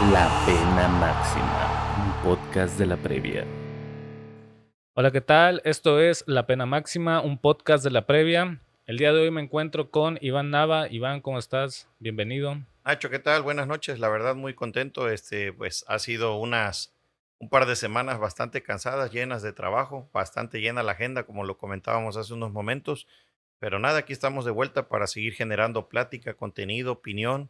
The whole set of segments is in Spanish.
La Pena Máxima, un podcast de la previa. Hola, ¿qué tal? Esto es La Pena Máxima, un podcast de la previa. El día de hoy me encuentro con Iván Nava. Iván, ¿cómo estás? Bienvenido. Nacho, ¿qué tal? Buenas noches. La verdad, muy contento. Pues ha sido un par de semanas bastante cansadas, llenas de trabajo, bastante llena la agenda, como lo comentábamos hace unos momentos. Pero nada, aquí estamos de vuelta para seguir generando plática, contenido, opinión,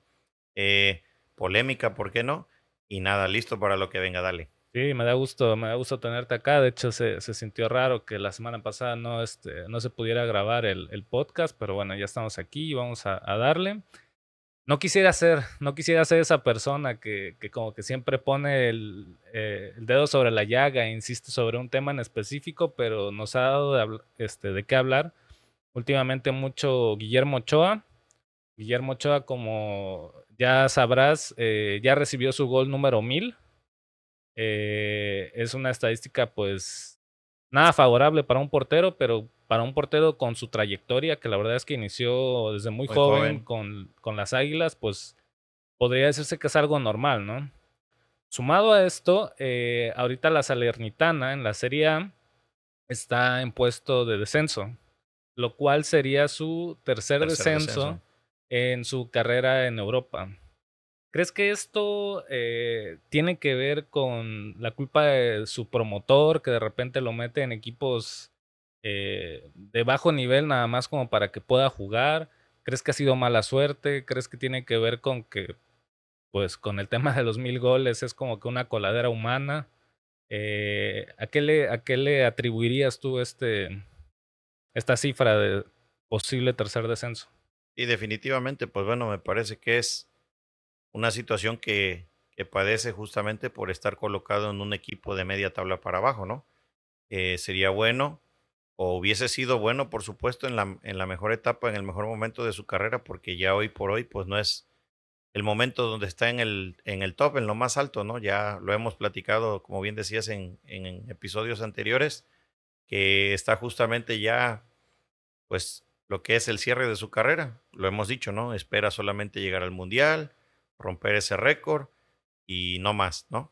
eh, polémica, ¿por qué no? Y nada, listo para lo que venga, dale. Sí, me da gusto tenerte acá. De hecho, se sintió raro que la semana pasada no se pudiera grabar el podcast, pero bueno, ya estamos aquí y vamos a darle. No quisiera ser esa persona que como que siempre pone el dedo sobre la llaga e insiste sobre un tema en específico, pero nos ha dado de qué hablar últimamente mucho Guillermo Ochoa. Guillermo Ochoa, como ya sabrás, ya recibió su gol número 1000. Es una estadística, pues, nada favorable para un portero, pero para un portero con su trayectoria, que la verdad es que inició desde muy Muy joven joven. con las Águilas, pues podría decirse que es algo normal, ¿no? Sumado a esto, ahorita la Salernitana en la Serie A está en puesto de descenso, lo cual sería su tercer Tercer descenso descenso. en su carrera en Europa. ¿Crees que esto tiene que ver con la culpa de su promotor, que de repente lo mete en equipos de bajo nivel nada más como para que pueda jugar? ¿Crees que ha sido mala suerte? ¿Crees que tiene que ver con que, pues, con el tema de los 1000 goles es como que una coladera humana? ¿A qué le atribuirías tú esta cifra de posible tercer descenso? Y definitivamente, pues bueno, me parece que es una situación que padece justamente por estar colocado en un equipo de media tabla para abajo, ¿no? Sería bueno, o hubiese sido bueno, por supuesto, en la mejor etapa, en el mejor momento de su carrera, porque ya hoy por hoy, pues no es el momento donde está en el top, en lo más alto, ¿no? Ya lo hemos platicado, como bien decías, en episodios anteriores, que está justamente ya, pues, lo que es el cierre de su carrera. Lo hemos dicho, ¿no? Espera solamente llegar al Mundial, romper ese récord y no más, ¿no?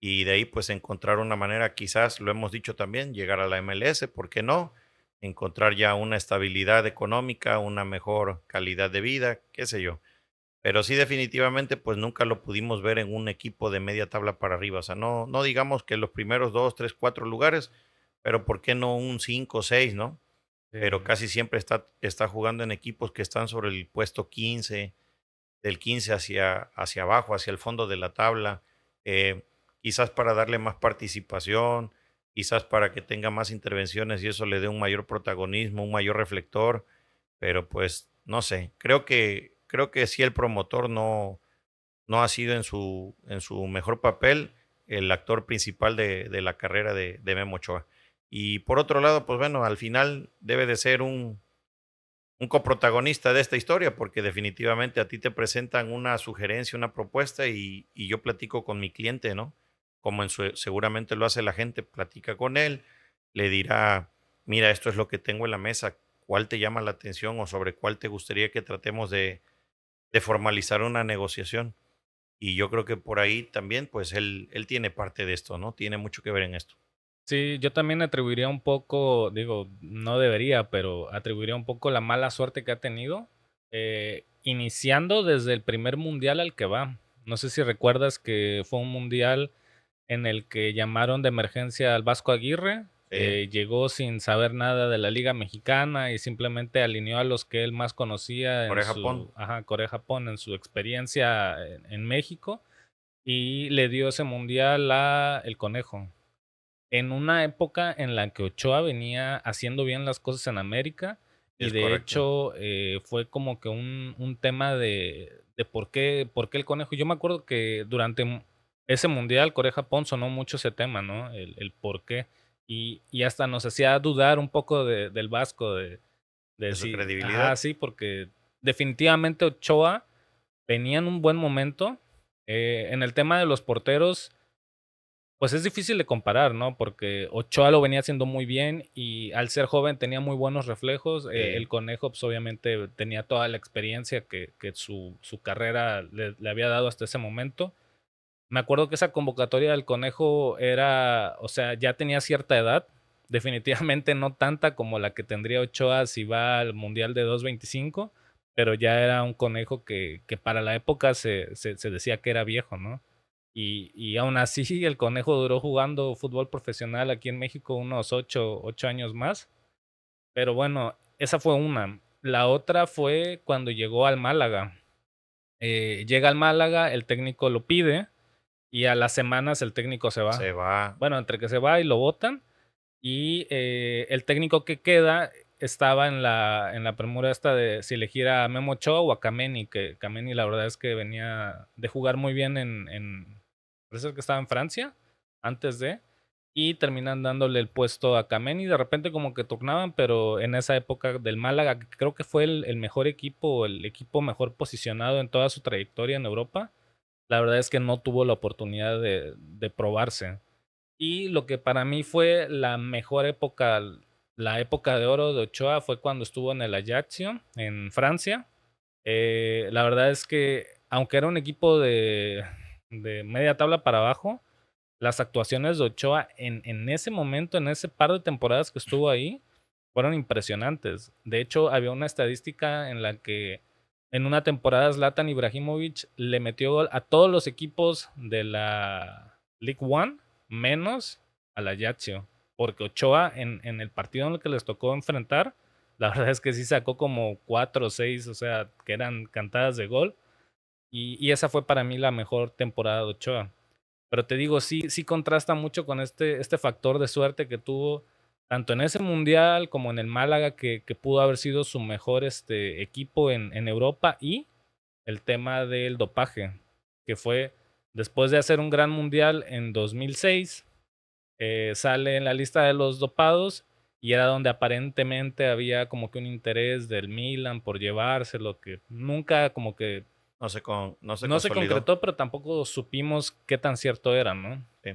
Y de ahí, pues, encontrar una manera, quizás, lo hemos dicho también, llegar a la MLS, ¿por qué no? Encontrar ya una estabilidad económica, una mejor calidad de vida, qué sé yo. Pero sí, definitivamente, pues, nunca lo pudimos ver en un equipo de media tabla para arriba. O sea, no digamos que los primeros 2, 3, 4 lugares, pero ¿por qué no un 5, 6, no? Pero Sí. casi siempre está jugando en equipos que están sobre el puesto 15, del 15 hacia abajo, hacia el fondo de la tabla, eh, quizás para darle más participación, quizás para que tenga más intervenciones y eso le dé un mayor protagonismo, un mayor reflector, pero pues no sé, creo que si el promotor no ha sido en su mejor papel el actor principal de la carrera de Memo Ochoa. Y por otro lado, pues bueno, al final debe de ser un coprotagonista de esta historia, porque definitivamente a ti te presentan una sugerencia, una propuesta y yo platico con mi cliente, ¿no? Como seguramente lo hace la gente, platica con él, le dirá, mira, esto es lo que tengo en la mesa, ¿cuál te llama la atención o sobre cuál te gustaría que tratemos de formalizar una negociación? Y yo creo que por ahí también, pues él tiene parte de esto, ¿no? Tiene mucho que ver en esto. Sí, yo también atribuiría un poco, digo, no debería, pero atribuiría un poco la mala suerte que ha tenido, iniciando desde el primer mundial al que va. No sé si recuerdas que fue un mundial en el que llamaron de emergencia al Vasco Aguirre, Sí, llegó sin saber nada de la Liga Mexicana y simplemente alineó a los que él más conocía en Corea-Japón. su, ajá, Corea-Japón, en su experiencia en México, y le dio ese mundial a El Conejo en una época en la que Ochoa venía haciendo bien las cosas en América y Es de correcto. hecho fue como que un tema de por qué el conejo. Yo me acuerdo que durante ese mundial Corea-Japón sonó mucho ese tema, ¿no? El por qué. Y hasta nos hacía dudar un poco del Vasco, de De su si, ajá, credibilidad. sí, porque definitivamente Ochoa venía en un buen momento. En el tema de los porteros, pues es difícil de comparar, ¿no? Porque Ochoa lo venía haciendo muy bien y al ser joven tenía muy buenos reflejos. El Sí. Conejo, pues obviamente tenía toda la experiencia que su carrera le había dado hasta ese momento. Me acuerdo que esa convocatoria del Conejo era, o sea, ya tenía cierta edad, definitivamente no tanta como la que tendría Ochoa si va al Mundial de 2.25, pero ya era un Conejo que para la época se decía que era viejo, ¿no? Y aún así el Conejo duró jugando fútbol profesional aquí en México unos 8 años más. Pero bueno, esa fue una. La otra fue cuando llegó al Málaga. Llega al Málaga, el técnico lo pide y a las semanas el técnico se va. Se va. Bueno, entre que se va y lo votan. Y el técnico que queda estaba en la premura esta de si elegir a Memo Ochoa o a Kameni, que Kameni la verdad es que venía de jugar muy bien parece que estaba en Francia antes de, y terminan dándole el puesto a Kameni. De repente como que turnaban, pero en esa época del Málaga, que creo que fue el mejor equipo, el equipo mejor posicionado en toda su trayectoria en Europa, la verdad es que no tuvo la oportunidad de probarse. Y lo que para mí fue la mejor época, la época de oro de Ochoa, fue cuando estuvo en el Ajaccio, en Francia. La verdad es que, aunque era un equipo de media tabla para abajo, las actuaciones de Ochoa en ese momento, en ese par de temporadas que estuvo ahí, fueron impresionantes. De hecho, había una estadística en la que en una temporada Zlatan Ibrahimovic le metió gol a todos los equipos de la League One, menos a la Lazio. Porque Ochoa en el partido en el que les tocó enfrentar, la verdad es que sí sacó como 4 o 6, o sea, que eran cantadas de gol. Y esa fue para mí la mejor temporada de Ochoa. Pero te digo, sí contrasta mucho con este factor de suerte que tuvo tanto en ese mundial como en el Málaga, que pudo haber sido su mejor equipo en Europa, y el tema del dopaje, que fue después de hacer un gran mundial en 2006, sale en la lista de los dopados y era donde aparentemente había como que un interés del Milan por llevárselo, que nunca como que No se no se consolidó. concretó, pero tampoco supimos qué tan cierto era, ¿no? Sí.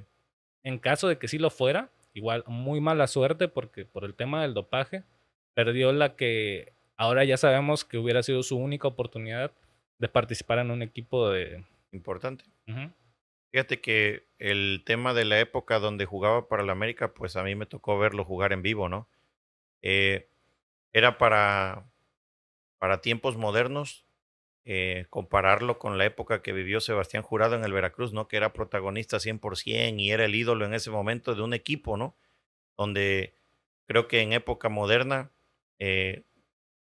En caso de que sí lo fuera, igual muy mala suerte porque por el tema del dopaje perdió la que ahora ya sabemos que hubiera sido su única oportunidad de participar en un equipo de... Importante. Ujú. Fíjate que el tema de la época donde jugaba para la América, pues a mí me tocó verlo jugar en vivo, ¿no? Eh, Era para tiempos modernos, compararlo con la época que vivió Sebastián Jurado en el Veracruz, ¿no? Que era protagonista 100% y era el ídolo en ese momento de un equipo, ¿no? Donde creo que en época moderna eh,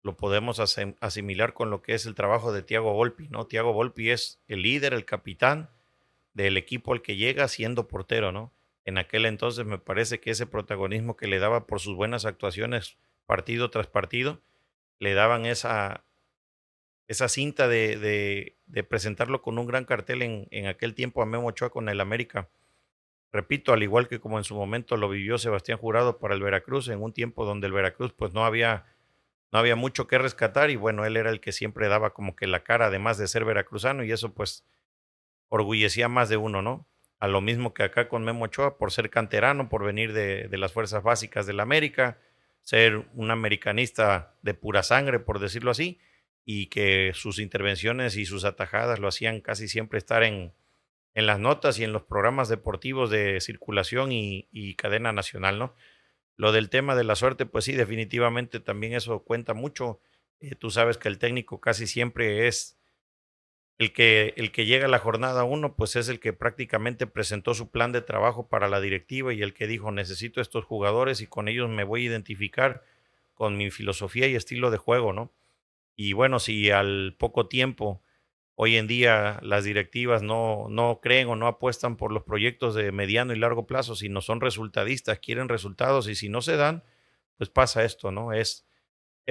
lo podemos asimilar con lo que es el trabajo de Thiago Volpi, ¿no? Thiago Volpi es el líder, el capitán del equipo al que llega siendo portero, ¿no? En aquel entonces me parece que ese protagonismo que le daba por sus buenas actuaciones partido tras partido, le daban esa cinta de presentarlo con un gran cartel en aquel tiempo a Memo Ochoa con el América. Repito, al igual que como en su momento lo vivió Sebastián Jurado para el Veracruz, en un tiempo donde el Veracruz pues no había mucho que rescatar y bueno, él era el que siempre daba como que la cara además de ser veracruzano y eso pues orgullecía más de uno, ¿no? A lo mismo que acá con Memo Ochoa, por ser canterano, por venir de las fuerzas básicas del América, ser un americanista de pura sangre, por decirlo así, y que sus intervenciones y sus atajadas lo hacían casi siempre estar en las notas y en los programas deportivos de circulación y cadena nacional, ¿no? Lo del tema de la suerte, pues sí, definitivamente también eso cuenta mucho. Tú sabes que el técnico casi siempre es el que llega a la jornada uno, pues es el que prácticamente presentó su plan de trabajo para la directiva y el que dijo, necesito estos jugadores y con ellos me voy a identificar con mi filosofía y estilo de juego, ¿no? Y bueno, si al poco tiempo, hoy en día las directivas no creen o no apuestan por los proyectos de mediano y largo plazo, sino son resultadistas, quieren resultados y si no se dan, pues pasa esto, ¿no? Es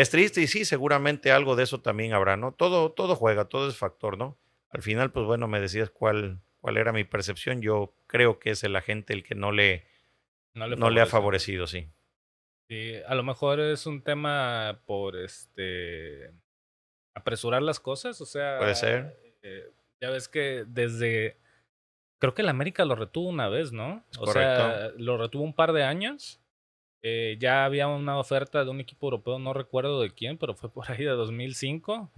triste y sí, seguramente algo de eso también habrá, ¿no? Todo juega, todo es factor, ¿no? Al final, pues bueno, me decías cuál era mi percepción. Yo creo que es el agente el que No le no le ha favoreció. favorecido, sí. Sí, a lo mejor es un tema por apresurar las cosas, o Puede sea, ser, ya ves que creo que el América lo retuvo una vez, ¿no? es O correcto. sea, lo retuvo un par de años. Ya había una oferta de un equipo europeo, no recuerdo de quién, pero fue por ahí de 2005.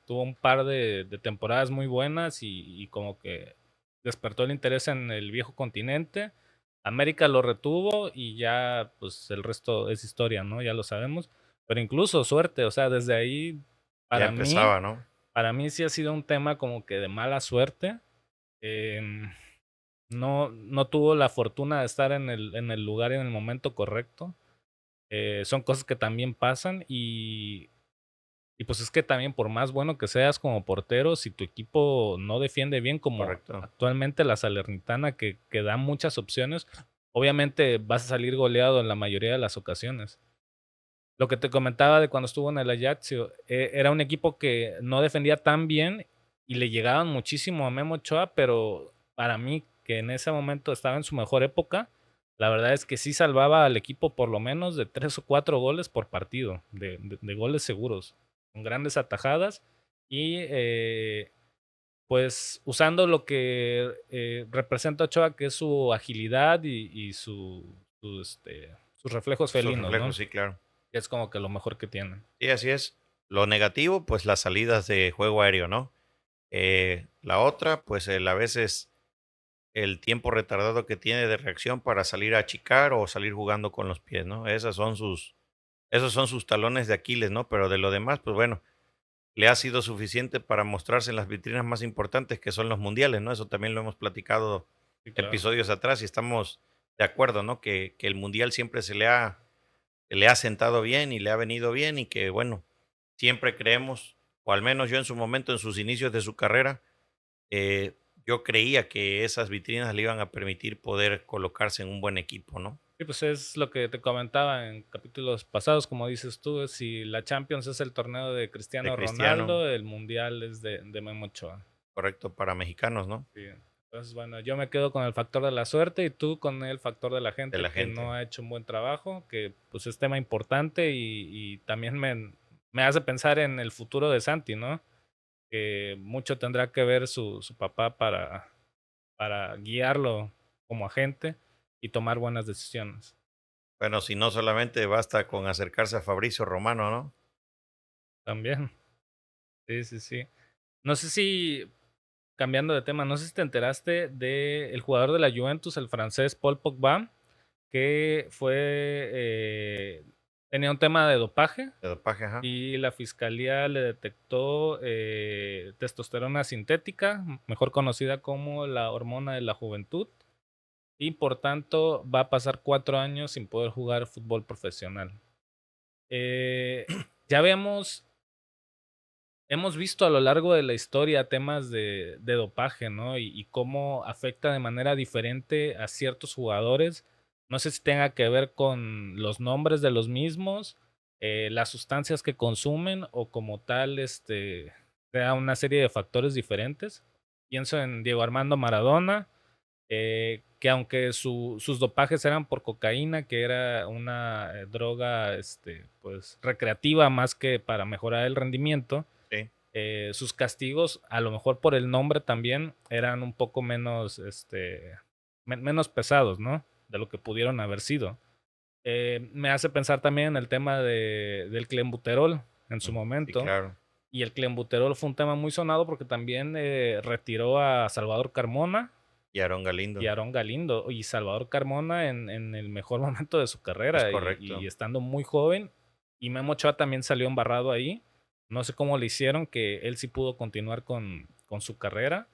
Tuvo un par de temporadas muy buenas y como que despertó el interés en el viejo continente. América lo retuvo y ya, pues el resto es historia, ¿no? Ya lo sabemos. Pero incluso suerte, o sea, desde ahí, Ya para mí, empezaba, ¿no? para mí sí ha sido un tema como que de mala suerte. Em, no tuvo la fortuna de estar en el lugar y en el momento correcto. Son cosas que también pasan y pues es que también por más bueno que seas como portero, si tu equipo no defiende bien, como Correcto. actualmente la Salernitana, que da muchas opciones, obviamente vas a salir goleado en la mayoría de las ocasiones. Lo que te comentaba de cuando estuvo en el Ajaccio, era un equipo que no defendía tan bien y le llegaban muchísimo a Memo Ochoa, pero para mí, que en ese momento estaba en su mejor época, la verdad es que sí salvaba al equipo por lo menos de 3 o 4 goles por partido, de goles seguros, con grandes atajadas y pues usando lo que representa Ochoa, que es su agilidad y sus reflejos Sus felinos, ¿no? reflejos, sí, claro. Que es como que lo mejor que tienen. Sí, así es. Lo negativo, pues las salidas de juego aéreo, ¿no? La otra, pues a veces el tiempo retardado que tiene de reacción para salir a achicar o salir jugando con los pies, ¿no? Esos son sus talones de Aquiles, ¿no? Pero de lo demás, pues bueno, le ha sido suficiente para mostrarse en las vitrinas más importantes que son los mundiales, ¿no? Eso también lo hemos platicado Sí, claro. episodios atrás y estamos de acuerdo, ¿no? Que el mundial siempre le ha sentado bien y le ha venido bien y que, bueno, siempre creemos, o al menos yo en su momento, en sus inicios de su carrera, eh, yo creía que esas vitrinas le iban a permitir poder colocarse en un buen equipo, ¿no? Sí, pues es lo que te comentaba en capítulos pasados, como dices tú, si la Champions es el torneo de De Cristiano Cristiano, Ronaldo, el Mundial es de Memo Ochoa. correcto, para mexicanos, ¿no? Sí. Entonces, bueno, yo me quedo con el factor de la suerte y tú con el factor de la De gente la que gente. no ha hecho un buen trabajo, que pues es tema importante y también me hace pensar en el futuro de Santi, ¿no? Que mucho tendrá que ver su papá para guiarlo como agente y tomar buenas decisiones. Bueno, si no solamente basta con acercarse a Fabricio Romano, ¿no? También. Sí, sí, sí. No sé si, cambiando de tema, no sé si te enteraste del jugador de la Juventus, el francés Paul Pogba, que tenía un tema de dopaje De dopaje, ajá. y la fiscalía le detectó testosterona sintética, mejor conocida como la hormona de la juventud, y por tanto va a pasar 4 años sin poder jugar fútbol profesional. Eh, ya hemos visto a lo largo de la historia temas de dopaje, ¿no? Y cómo afecta de manera diferente a ciertos jugadores. No sé si tenga que ver con los nombres de los mismos, las sustancias que consumen o como tal, sea una serie de factores diferentes. Pienso en Diego Armando Maradona, que aunque sus dopajes eran por cocaína, que era una droga, pues recreativa más que para mejorar el rendimiento, Sí, sus castigos, a lo mejor por el nombre también, eran un poco menos, menos pesados, ¿no? De lo que pudieron haber sido. Me hace pensar también en el tema del clenbuterol en su sí, momento. claro. Y el clenbuterol fue un tema muy sonado porque también retiró a Salvador Carmona Y Aarón y Galindo, Aarón Galindo. Y Salvador Carmona en el mejor momento de su es carrera y correcto. estando muy joven. Y Memo Ochoa también salió embarrado ahí. No sé cómo le hicieron, que él sí pudo continuar con su carrera,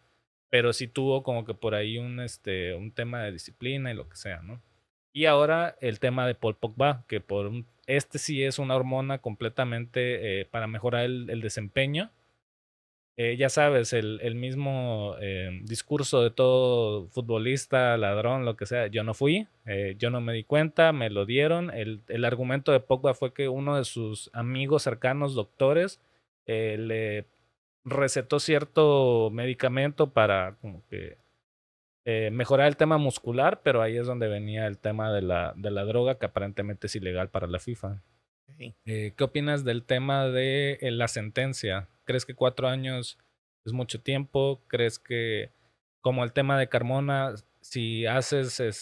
pero sí tuvo como que por ahí un tema de disciplina y lo que sea, ¿no? Y ahora el tema de Paul Pogba, que este sí es una hormona completamente para mejorar el desempeño. Ya sabes, el mismo discurso de todo futbolista, ladrón, lo que sea. Yo no fui, yo no me di cuenta, me lo dieron. El argumento de Pogba fue que uno de sus amigos cercanos, doctores, le recetó cierto medicamento para como que mejorar el tema muscular, pero ahí es donde venía el tema de la droga, que aparentemente es ilegal para la FIFA. Sí. ¿Qué opinas del tema de la sentencia? ¿Crees que 4 años es mucho tiempo? ¿Crees que, como el tema de Carmona, si haces el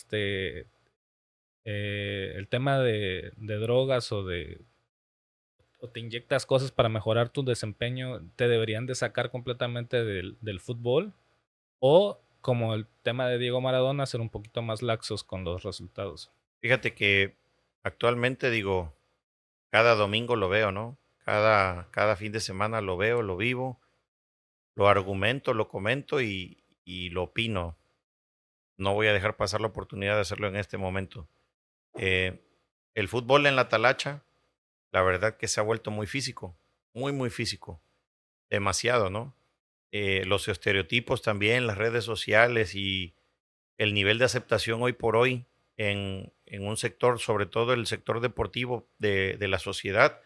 tema de drogas o te inyectas cosas para mejorar tu desempeño, te deberían de sacar completamente del fútbol? ¿O como el tema de Diego Maradona, ser un poquito más laxos con los resultados. Fíjate que actualmente digo, cada domingo lo veo, ¿no? Cada fin de semana lo veo, lo vivo, lo argumento, lo comento y lo opino. No voy a dejar pasar la oportunidad de hacerlo en este momento. Eh, el fútbol en la talacha, la verdad que se ha vuelto muy físico, muy físico, demasiado, ¿no? Los estereotipos también, las redes sociales y el nivel de aceptación hoy por hoy en un sector, sobre todo el sector deportivo de la sociedad,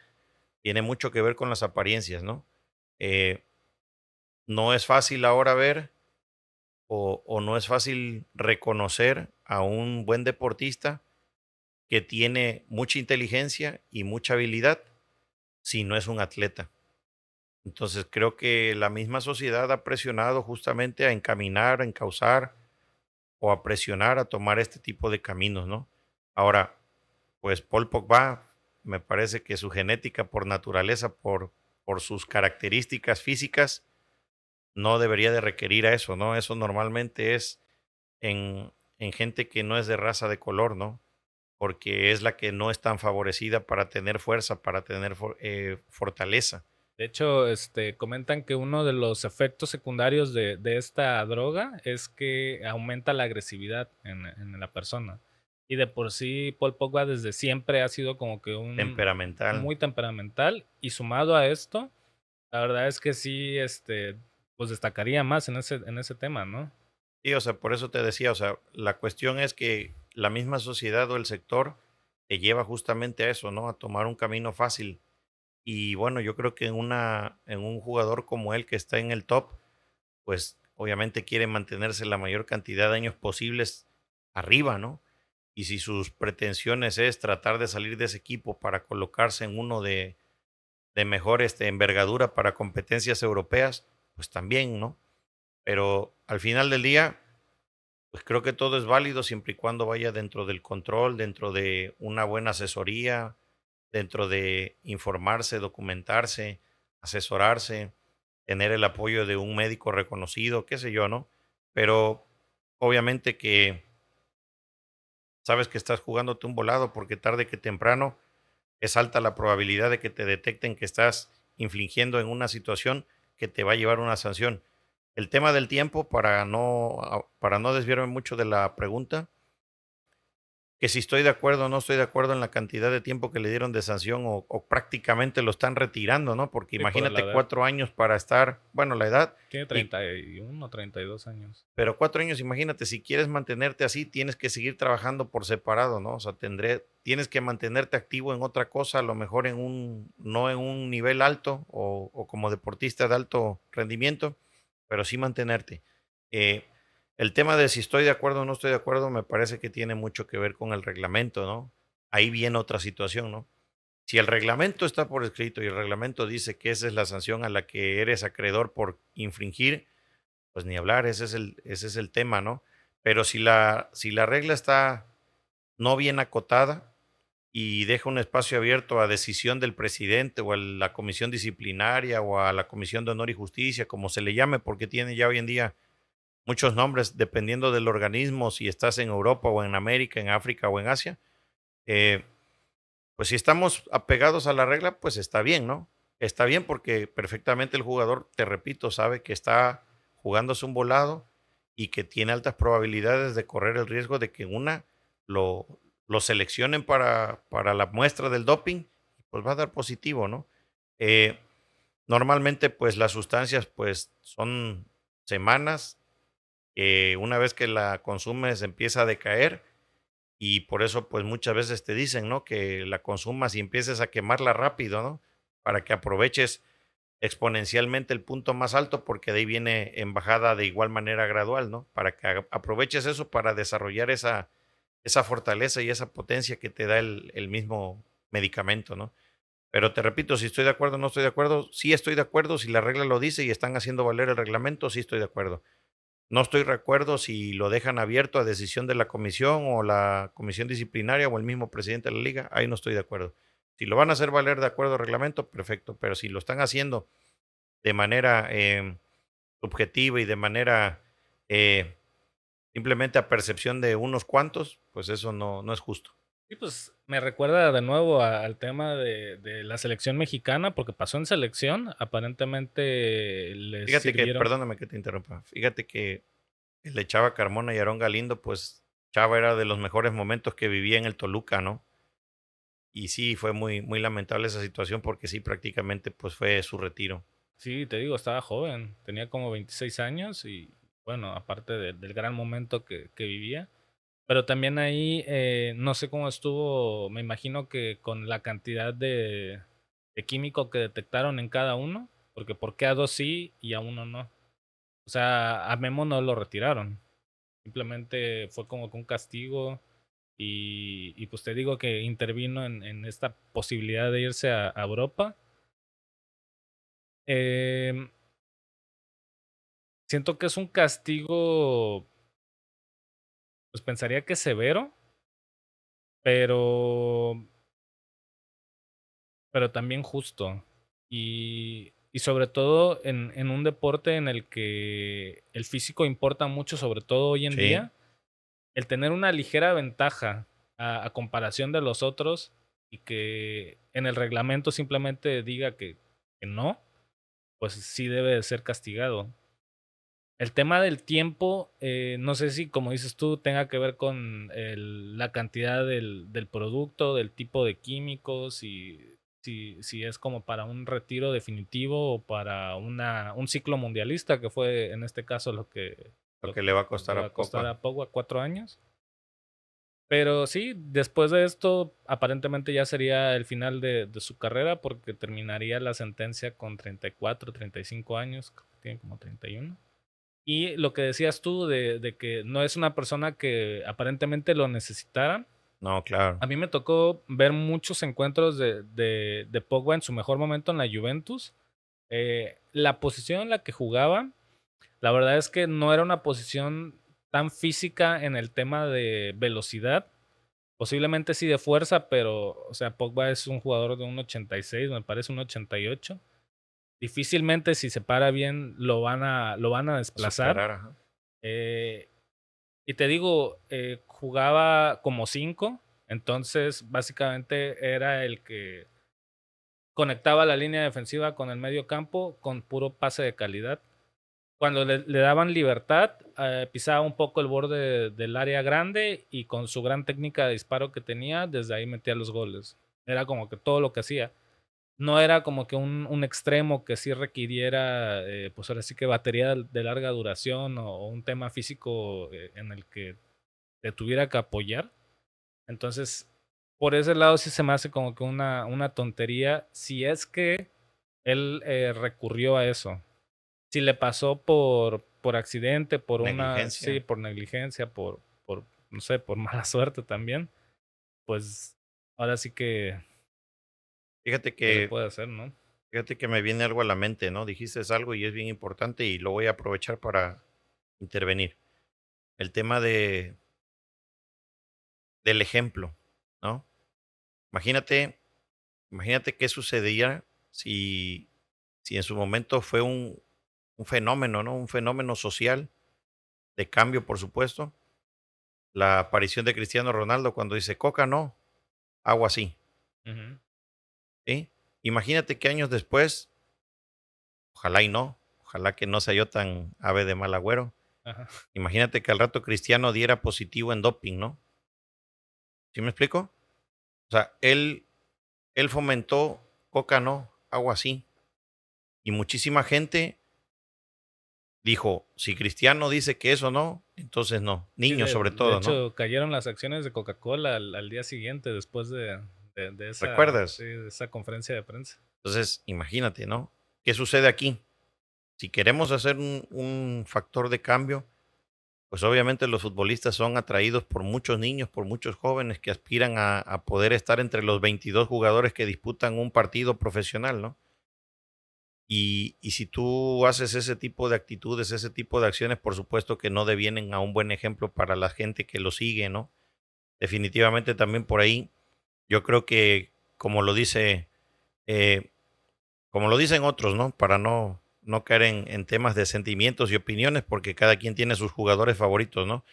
tiene mucho que ver con las apariencias, ¿no? Eh, no es fácil ahora ver o no es fácil reconocer a un buen deportista que tiene mucha inteligencia y mucha habilidad si no es un atleta. Entonces creo que la misma sociedad ha presionado justamente a encaminar, a encauzar o a presionar a tomar este tipo de caminos, ¿no? Ahora, pues Paul Pogba, me parece que su genética por naturaleza, por sus características físicas, no debería de requerir a eso, ¿no? Eso normalmente es en gente que no es de raza de color, ¿no? Porque es la que no es tan favorecida para tener fuerza, para tener fortaleza. De hecho, comentan que uno de los efectos secundarios de esta droga es que aumenta la agresividad en la persona. Y de por sí, Paul Pogba desde siempre ha sido como que Temperamental. muy temperamental. Y sumado a esto, la verdad es que sí, pues destacaría más en ese tema, ¿no? Sí, o sea, por eso te decía, o sea, la cuestión es que la misma sociedad o el sector te lleva justamente a eso, ¿no? A tomar un camino fácil. Y bueno, yo creo que en un jugador como él que está en el top, pues obviamente quiere mantenerse la mayor cantidad de años posibles arriba, ¿no? Y si sus pretensiones es tratar de salir de ese equipo para colocarse en uno de mejor envergadura para competencias europeas, pues también, ¿no? Pero al final del día, pues creo que todo es válido siempre y cuando vaya dentro del control, dentro de una buena asesoría, dentro de informarse, documentarse, asesorarse, tener el apoyo de un médico reconocido, qué sé yo, ¿no? Pero obviamente que sabes que estás jugándote un volado porque tarde que temprano es alta la probabilidad de que te detecten que estás infligiendo en una situación que te va a llevar a una sanción. El tema del tiempo, para no desviarme mucho de la pregunta, que si estoy de acuerdo o no estoy de acuerdo en la cantidad de tiempo que le dieron de sanción o prácticamente lo están retirando, ¿no? Porque Sí, por la imagínate edad. 4 años para estar, bueno, la edad, Tiene y 31, 32 años. pero 4 años, imagínate, si quieres mantenerte así, tienes que seguir trabajando por separado, ¿no? O sea, tienes que mantenerte activo en otra cosa, a lo mejor no en un nivel alto o como deportista de alto rendimiento, pero sí mantenerte. Eh, el tema de si estoy de acuerdo o no estoy de acuerdo, me parece que tiene mucho que ver con el reglamento, ¿no? Ahí viene otra situación, ¿no? Si el reglamento está por escrito y el reglamento dice que esa es la sanción a la que eres acreedor por infringir, pues ni hablar, ese es el tema, ¿no? Pero si la regla está no bien acotada y deja un espacio abierto a decisión del presidente o a la comisión disciplinaria o a la comisión de honor y justicia, como se le llame, porque tiene ya hoy en día muchos nombres dependiendo del organismo, si estás en Europa o en América, en África o en Asia, eh, pues si estamos apegados a la regla, pues está bien, ¿no? Está bien porque perfectamente el jugador, te repito, sabe que está jugándose un volado y que tiene altas probabilidades de correr el riesgo de que en una lo, lo seleccionen para la muestra del doping, pues va a dar positivo, ¿no? Eh, normalmente, pues las sustancias, pues son semanas, una vez que la consumes empieza a decaer y por eso, pues, muchas veces te dicen, ¿no? Que la consumas y empieces a quemarla rápido, ¿no? Para que aproveches exponencialmente el punto más alto, porque de ahí viene en bajada de igual manera gradual, ¿no? Para que aproveches eso para desarrollar esa fortaleza y esa potencia que te da el mismo medicamento, ¿no? Pero te repito, si estoy de acuerdo o no estoy de acuerdo, sí estoy de acuerdo, si la regla lo dice y están haciendo valer el reglamento, sí estoy de acuerdo. No estoy de acuerdo si lo dejan abierto a decisión de la comisión o la comisión disciplinaria o el mismo presidente de la liga. Ahí no estoy de acuerdo. Si lo van a hacer valer de acuerdo al reglamento, perfecto. Pero si lo están haciendo de manera subjetiva y de manera simplemente a percepción de unos cuantos, pues eso no es justo. Sí, pues me recuerda de nuevo al tema de la selección mexicana, porque pasó en selección, aparentemente les Fíjate que, sirvieron. perdóname que te interrumpa, fíjate que el de Chava Carmona y Aarón Galindo, pues Chava era de los mejores momentos que vivía en el Toluca, ¿no? Y sí, fue muy lamentable esa situación porque sí, prácticamente pues fue su retiro. Sí, te digo, estaba joven, tenía como 26 años y bueno, aparte del gran momento que vivía. Pero también ahí, no sé cómo estuvo, me imagino que con la cantidad de químico que detectaron en cada uno, porque ¿por qué a dos sí y a uno no? O sea, a Memo no lo retiraron, simplemente fue como que un castigo y pues te digo que intervino en esta posibilidad de irse a Europa. Em, Siento que es un castigo, pues pensaría que severo, pero también justo. Y sobre todo en un deporte en el que el físico importa mucho, sobre todo hoy en Sí, día, el tener una ligera ventaja a comparación de los otros y que en el reglamento simplemente diga que no, pues sí debe de ser castigado. El tema del tiempo, no sé si, como dices tú, tenga que ver con la cantidad del producto, del tipo de químicos, y si es como para un retiro definitivo o para un ciclo mundialista, que fue en este caso lo lo que que le va a le costar va a a costar Pogba. a Pogba 4 años. Pero sí, después de esto, aparentemente ya sería el final de su carrera, porque terminaría la sentencia con 34, 35 años, creo que tiene como 31. Y lo que decías tú de que no es una persona que aparentemente lo necesitara. No, claro. A mí me tocó ver muchos encuentros de Pogba en su mejor momento en la Juventus. La posición en la que jugaba, la verdad es que no era una posición tan física en el tema de velocidad. Posiblemente sí de fuerza, pero, o sea, Pogba es un jugador de un 86, me parece un 88. Difícilmente si se para bien lo van a A desplazar. superar, ajá. Eh, y te digo, jugaba como 5, entonces básicamente era el que conectaba la línea defensiva con el medio campo con puro pase de calidad. Cuando le daban libertad, pisaba un poco el borde del área grande y con su gran técnica de disparo que tenía, desde ahí metía los goles. Era como que todo lo que hacía. No era como que un extremo que sí requiriera, pues ahora sí que batería de larga duración o un tema físico en el que te tuviera que apoyar. Entonces, por ese lado sí se me hace como que una tontería si es que él recurrió a eso. Si le pasó por accidente, sí, Negligencia. por negligencia, no sé, por mala suerte también, pues ahora sí que, Fíjate ¿qué le que, puede hacer, no? fíjate que me viene algo a la mente, ¿no? Dijiste algo y es bien importante y lo voy a aprovechar para intervenir. El tema del ejemplo, ¿no? Imagínate, imagínate qué sucedería si en su momento fue un fenómeno, ¿no? Un fenómeno social de cambio, por supuesto. La aparición de Cristiano Ronaldo cuando dice, Coca no, agua sí, Ujú. ¿sí? Imagínate que años después, ojalá y no, ojalá que no sea yo tan ave de mal agüero. Ajá. Imagínate que al rato Cristiano diera positivo en doping, ¿no? ¿Sí me explico? O sea, él fomentó Coca no, agua sí. Y muchísima gente dijo, si Cristiano dice que eso no, entonces no. Sí, Niños sobre de todo, ¿no? hecho, cayeron las acciones de Coca-Cola al día siguiente después ¿Recuerdas? de esa conferencia de prensa. Entonces, imagínate, ¿no? ¿Qué sucede aquí? Si queremos hacer un factor de cambio, pues obviamente los futbolistas son atraídos por muchos niños, por muchos jóvenes que aspiran a poder estar entre los 22 jugadores que disputan un partido profesional, ¿no? Y si tú haces ese tipo de actitudes, ese tipo de acciones, por supuesto que no devienen a un buen ejemplo para la gente que lo sigue, ¿no? Definitivamente también por ahí, yo creo que, como lo dice, eh, como lo dicen otros, ¿no? Para no caer en temas de sentimientos y opiniones, porque cada quien tiene sus jugadores favoritos, ¿no?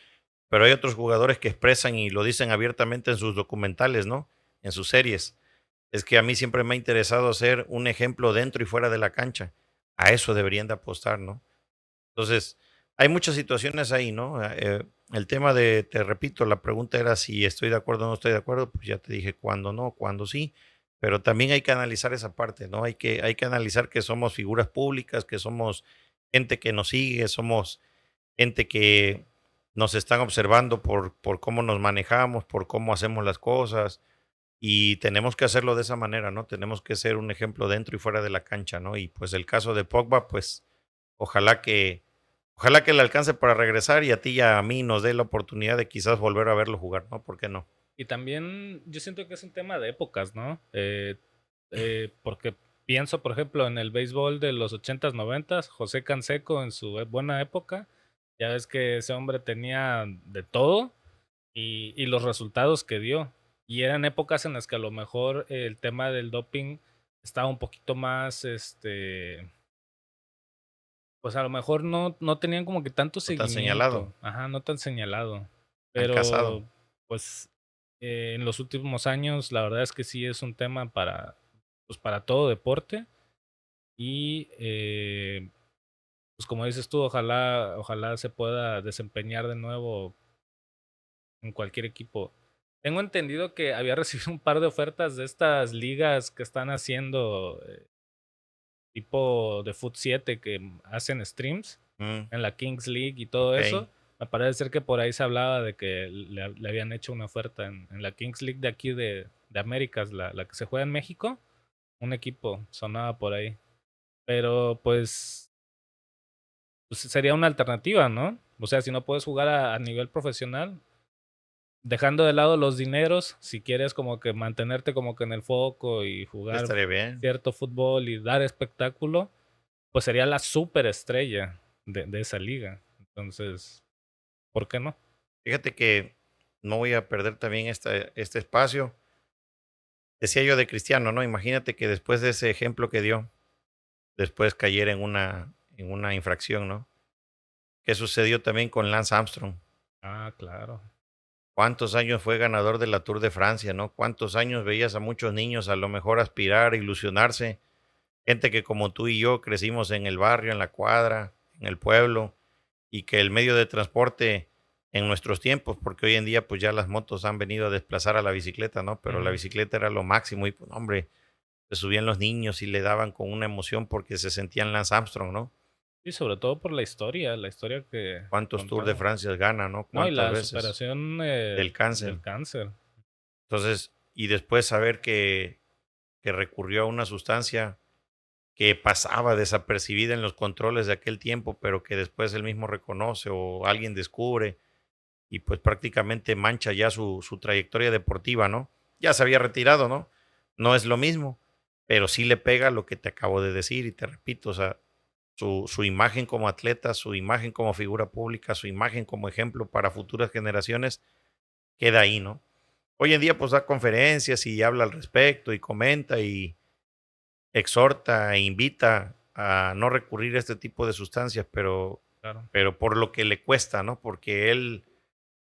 pero hay otros jugadores que expresan y lo dicen abiertamente en sus documentales, ¿no? En sus series. Es que a mí siempre me ha interesado ser un ejemplo dentro y fuera de la cancha. A eso deberían de apostar, ¿no? Entonces, hay muchas situaciones ahí, ¿no? El tema de, te repito, la pregunta era si estoy de acuerdo o no estoy de acuerdo, pues ya te dije cuándo no, cuándo sí, pero también hay que analizar esa parte, ¿no? Hay que analizar que somos figuras públicas, que somos gente que nos sigue, somos gente que nos están observando por cómo nos manejamos, por cómo hacemos las cosas, y tenemos que hacerlo de esa manera, ¿no? Tenemos que ser un ejemplo dentro y fuera de la cancha, ¿no? Y pues el caso de Pogba, pues ojalá que, ojalá que le alcance para regresar y a ti y a mí nos dé la oportunidad de quizás volver a verlo jugar, ¿no? ¿Por qué no? Y también yo siento que es un tema de épocas, ¿no? Porque pienso, por ejemplo, en el béisbol de los 80s, 90s, José Canseco en su buena época, ya ves que ese hombre tenía de todo y los resultados que dio. Y eran épocas en las que a lo mejor el tema del doping estaba un poquito más, pues a lo mejor no tenían como que tanto No tan señalado, seguimiento, ajá, no tan señalado. tan casado. Pero pues en los últimos años la verdad es que sí es un tema pues para todo deporte y pues como dices tú, ojalá se pueda desempeñar de nuevo en cualquier equipo. Tengo entendido que había recibido un par de ofertas de estas ligas que están haciendo tipo de Foot 7 que hacen streams Mm, en la Kings League y todo ok. eso. Me parece ser que por ahí se hablaba de que le habían hecho una oferta en la Kings League de aquí de Américas, la que se juega en México. Un equipo sonaba por ahí. Pero pues sería una alternativa, ¿no? O sea, si no puedes jugar a nivel profesional, dejando de lado los dineros, si quieres como que mantenerte como que en el foco y jugar Estaría bien. cierto fútbol y dar espectáculo, pues sería la superestrella de esa liga. Entonces, ¿por qué no? Fíjate que no voy a perder también este espacio. Decía yo de Cristiano, ¿no? Imagínate que después de ese ejemplo que dio, después cayera en una infracción, ¿no? ¿Qué sucedió también con Lance Armstrong? Ah, claro. ¿Cuántos años fue ganador de la Tour de Francia, no? ¿Cuántos años veías a muchos niños a lo mejor aspirar, ilusionarse? Gente que como tú y yo crecimos en el barrio, en la cuadra, en el pueblo, y que el medio de transporte en nuestros tiempos, porque hoy en día pues ya las motos han venido a desplazar a la bicicleta, ¿no? Pero la Ujú. bicicleta era lo máximo y pues hombre, se subían los niños y le daban con una emoción porque se sentían Lance Armstrong, ¿no? Y sobre todo por la historia que ¿Cuántos Tours de contaba. Francia gana, no? No, y ¿Cuántas la veces? superación Del del cáncer. cáncer. Entonces, y después saber que recurrió a una sustancia que pasaba desapercibida en los controles de aquel tiempo, pero que después él mismo reconoce o alguien descubre y pues prácticamente mancha ya su trayectoria deportiva, ¿no? Ya se había retirado, ¿no? No es lo mismo, pero sí le pega lo que te acabo de decir y te repito, o sea, su imagen como atleta, su imagen como figura pública, su imagen como ejemplo para futuras generaciones, queda ahí, ¿no? Hoy en día pues da conferencias y habla al respecto y comenta y exhorta e invita a no recurrir a este tipo de sustancias, Claro. pero por lo que le cuesta, ¿no? Porque él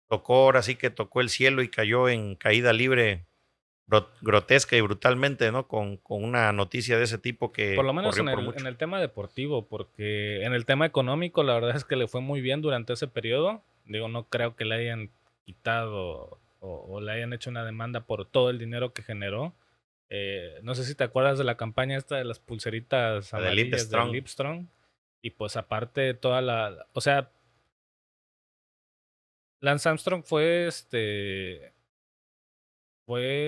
tocó, ahora sí que tocó el cielo y cayó en caída libre grotesca y brutalmente, ¿no? Con una noticia de ese tipo Por que lo menos corrió por en mucho. el tema deportivo, porque en el tema económico, la verdad es que le fue muy bien durante ese periodo. Digo, no creo que le hayan quitado o le hayan hecho una demanda por todo el dinero que generó. No sé si te acuerdas de la campaña esta de las pulseritas La de Liv amarillas de Strong. Livestrong. Y pues aparte toda o sea, Lance Armstrong fue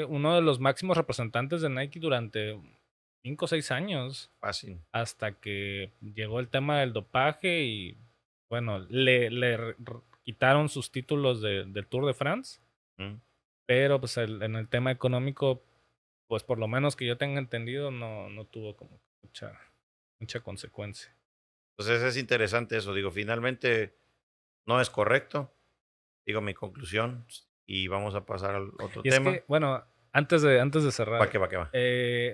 uno de los máximos representantes de Nike durante 5 o 6 años, Fácil. hasta que llegó el tema del dopaje y bueno, quitaron sus títulos del Tour de France, Mm. pero pues en el tema económico, pues por lo menos que yo tenga entendido, no tuvo como que mucha consecuencia. Entonces es interesante eso. Digo, finalmente no es correcto. Digo mi conclusión y vamos a pasar al otro Y es tema. que, bueno, antes de Va cerrar, que va, que va.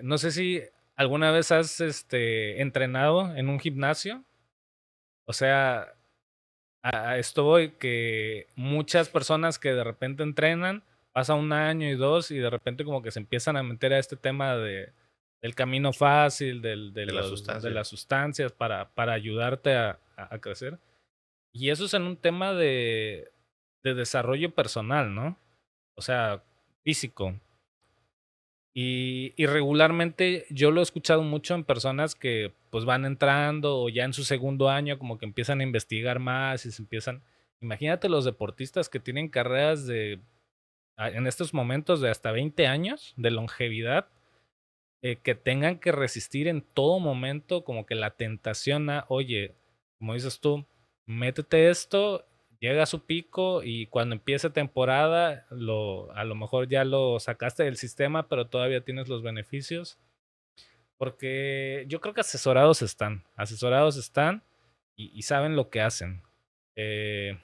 no sé si alguna vez has entrenado en un gimnasio. O sea, a esto voy, que muchas personas que de repente entrenan, pasa un año y dos y de repente como que se empiezan a meter a este tema del camino fácil, de las de sustancias. las sustancias para ayudarte a crecer. Y eso es en un tema de desarrollo personal, ¿no? O sea, físico. Y regularmente yo lo he escuchado mucho en personas que pues van entrando o ya en su segundo año como que empiezan a investigar más y se empiezan... Imagínate los deportistas que tienen carreras en estos momentos de hasta 20 años de longevidad, que tengan que resistir en todo momento como que la tentación a, oye, como dices tú, métete esto, llega a su pico y cuando empiece temporada, a lo mejor ya lo sacaste del sistema, pero todavía tienes los beneficios. Porque yo creo que asesorados están y saben lo que hacen. Eh,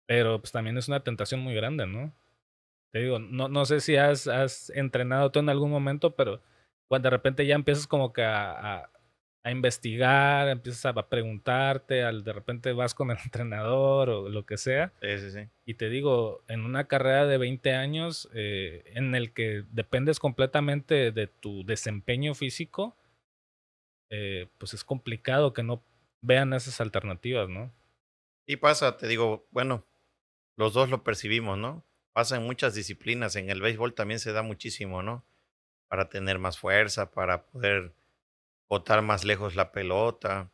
pero pues también es una tentación muy grande, ¿no? Te digo, no sé si has entrenado tú en algún momento, pero cuando de repente ya empiezas como que a investigar, empiezas a preguntarte, de repente vas con el entrenador o lo que sea, Sí, sí, sí. y te digo, en una carrera de 20 años en el que dependes completamente de tu desempeño físico, pues es complicado que no vean esas alternativas, ¿no? Y pasa, te digo, bueno, los 2 lo percibimos, ¿no? Pasa en muchas disciplinas, en el béisbol también se da muchísimo, ¿no? Para tener más fuerza, para poder botar más lejos la pelota.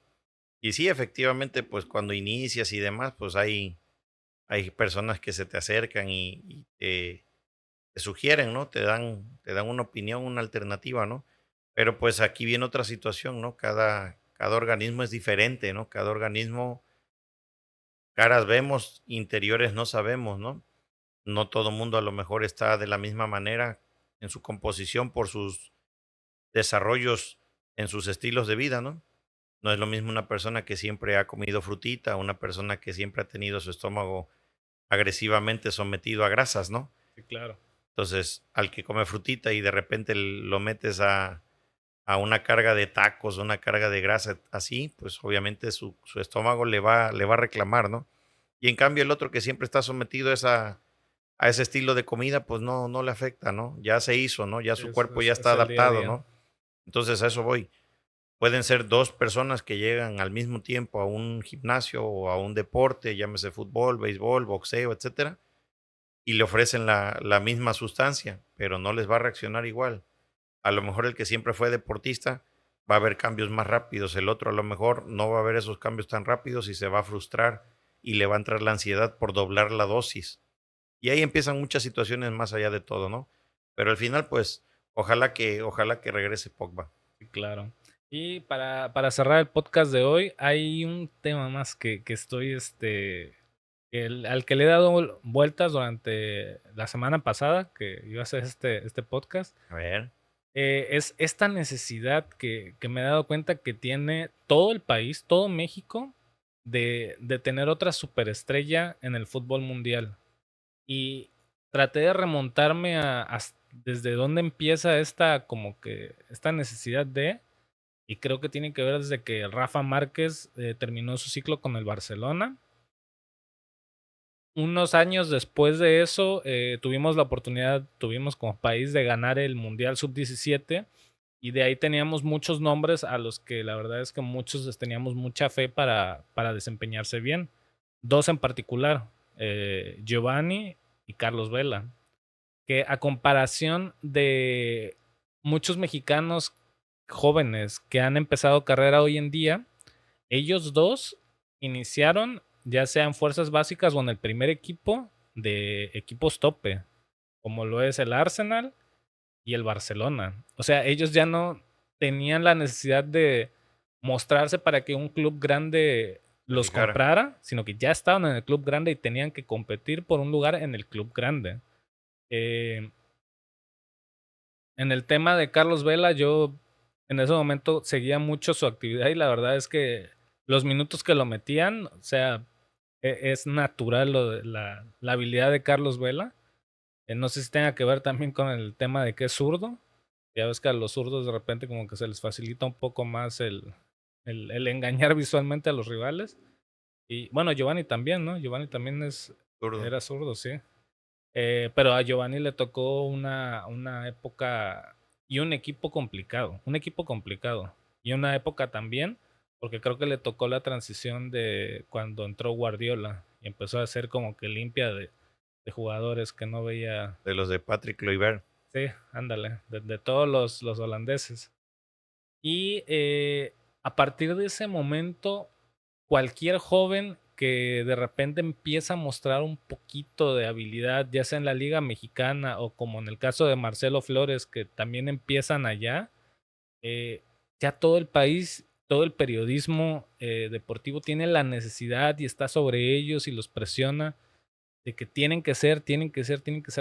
Y sí, efectivamente, pues cuando inicias y demás, pues hay personas que se te acercan y te sugieren, ¿no? Te dan una opinión, una alternativa, ¿no? Pero pues aquí viene otra situación, ¿no? Cada organismo es diferente, ¿no? Cada organismo, caras vemos, interiores no sabemos, ¿no? No todo mundo a lo mejor está de la misma manera en su composición por sus desarrollos en sus estilos de vida, ¿no? No es lo mismo una persona que siempre ha comido frutita, una persona que siempre ha tenido su estómago agresivamente sometido a grasas, ¿no? Sí, claro. Entonces, al que come frutita y de repente lo metes a una carga de tacos, una carga de grasa así, pues obviamente su estómago le va a reclamar, ¿no? Y en cambio el otro que siempre está sometido a ese estilo de comida, pues no le afecta, ¿no? Ya se hizo, ¿no? Ya su cuerpo ya está Es el día a adaptado, día. ¿no? Entonces a eso voy. Pueden ser 2 personas que llegan al mismo tiempo a un gimnasio o a un deporte, llámese fútbol, béisbol, boxeo, etcétera, y le ofrecen la misma sustancia, pero no les va a reaccionar igual. A lo mejor el que siempre fue deportista va a ver cambios más rápidos, el otro a lo mejor no va a ver esos cambios tan rápidos y se va a frustrar y le va a entrar la ansiedad por doblar la dosis. Y ahí empiezan muchas situaciones más allá de todo, ¿no? Pero al final, pues, ojalá que regrese Pogba. Sí, claro. Y para cerrar el podcast de hoy, hay un tema más que estoy, al que le he dado vueltas durante la semana pasada, que iba a hacer este podcast. A ver, Es esta necesidad que me he dado cuenta que tiene todo el país, todo México, de tener otra superestrella en el fútbol mundial. Y traté de remontarme desde dónde empieza como que esta necesidad y creo que tiene que ver desde que Rafa Márquez terminó su ciclo con el Barcelona. Unos años después de eso, tuvimos como país de ganar el Mundial Sub-17 y de ahí teníamos muchos nombres a los que la verdad es que muchos les teníamos mucha fe para desempeñarse bien. Dos en particular, Giovanni y Carlos Vela, que a comparación de muchos mexicanos jóvenes que han empezado carrera hoy en día, ellos dos iniciaron ya sea en fuerzas básicas o en el primer equipo de equipos tope, como lo es el Arsenal y el Barcelona. O sea, ellos ya no tenían la necesidad de mostrarse para que un club grande se los fijara. comprara, sino que ya estaban en el club grande y tenían que competir por un lugar en el club grande. Eh, en el tema de Carlos Vela, yo en ese momento seguía mucho su actividad y la verdad es que los minutos que lo metían, o sea, es natural la habilidad de Carlos Vela. No sé si tenga que ver también con el tema de que es zurdo. Ya ves que a los zurdos de repente como que se les facilita un poco más el engañar visualmente a los rivales. Y bueno, Giovanni también, ¿no? Giovanni también Zurdo. era zurdo, sí. Pero a Giovanni le tocó una época y un equipo complicado. Y una época también, porque creo que le tocó la transición de cuando entró Guardiola y empezó a hacer como que limpia de jugadores que no veía. De los de Patrick Kluivert. Sí, ándale, de todos los holandeses. Y a partir de ese momento, cualquier joven que de repente empieza a mostrar un poquito de habilidad, ya sea en la Liga Mexicana o como en el caso de Marcelo Flores, que también empiezan allá, eh, ya todo el país, todo el periodismo deportivo tiene la necesidad y está sobre ellos y los presiona de que tienen que ser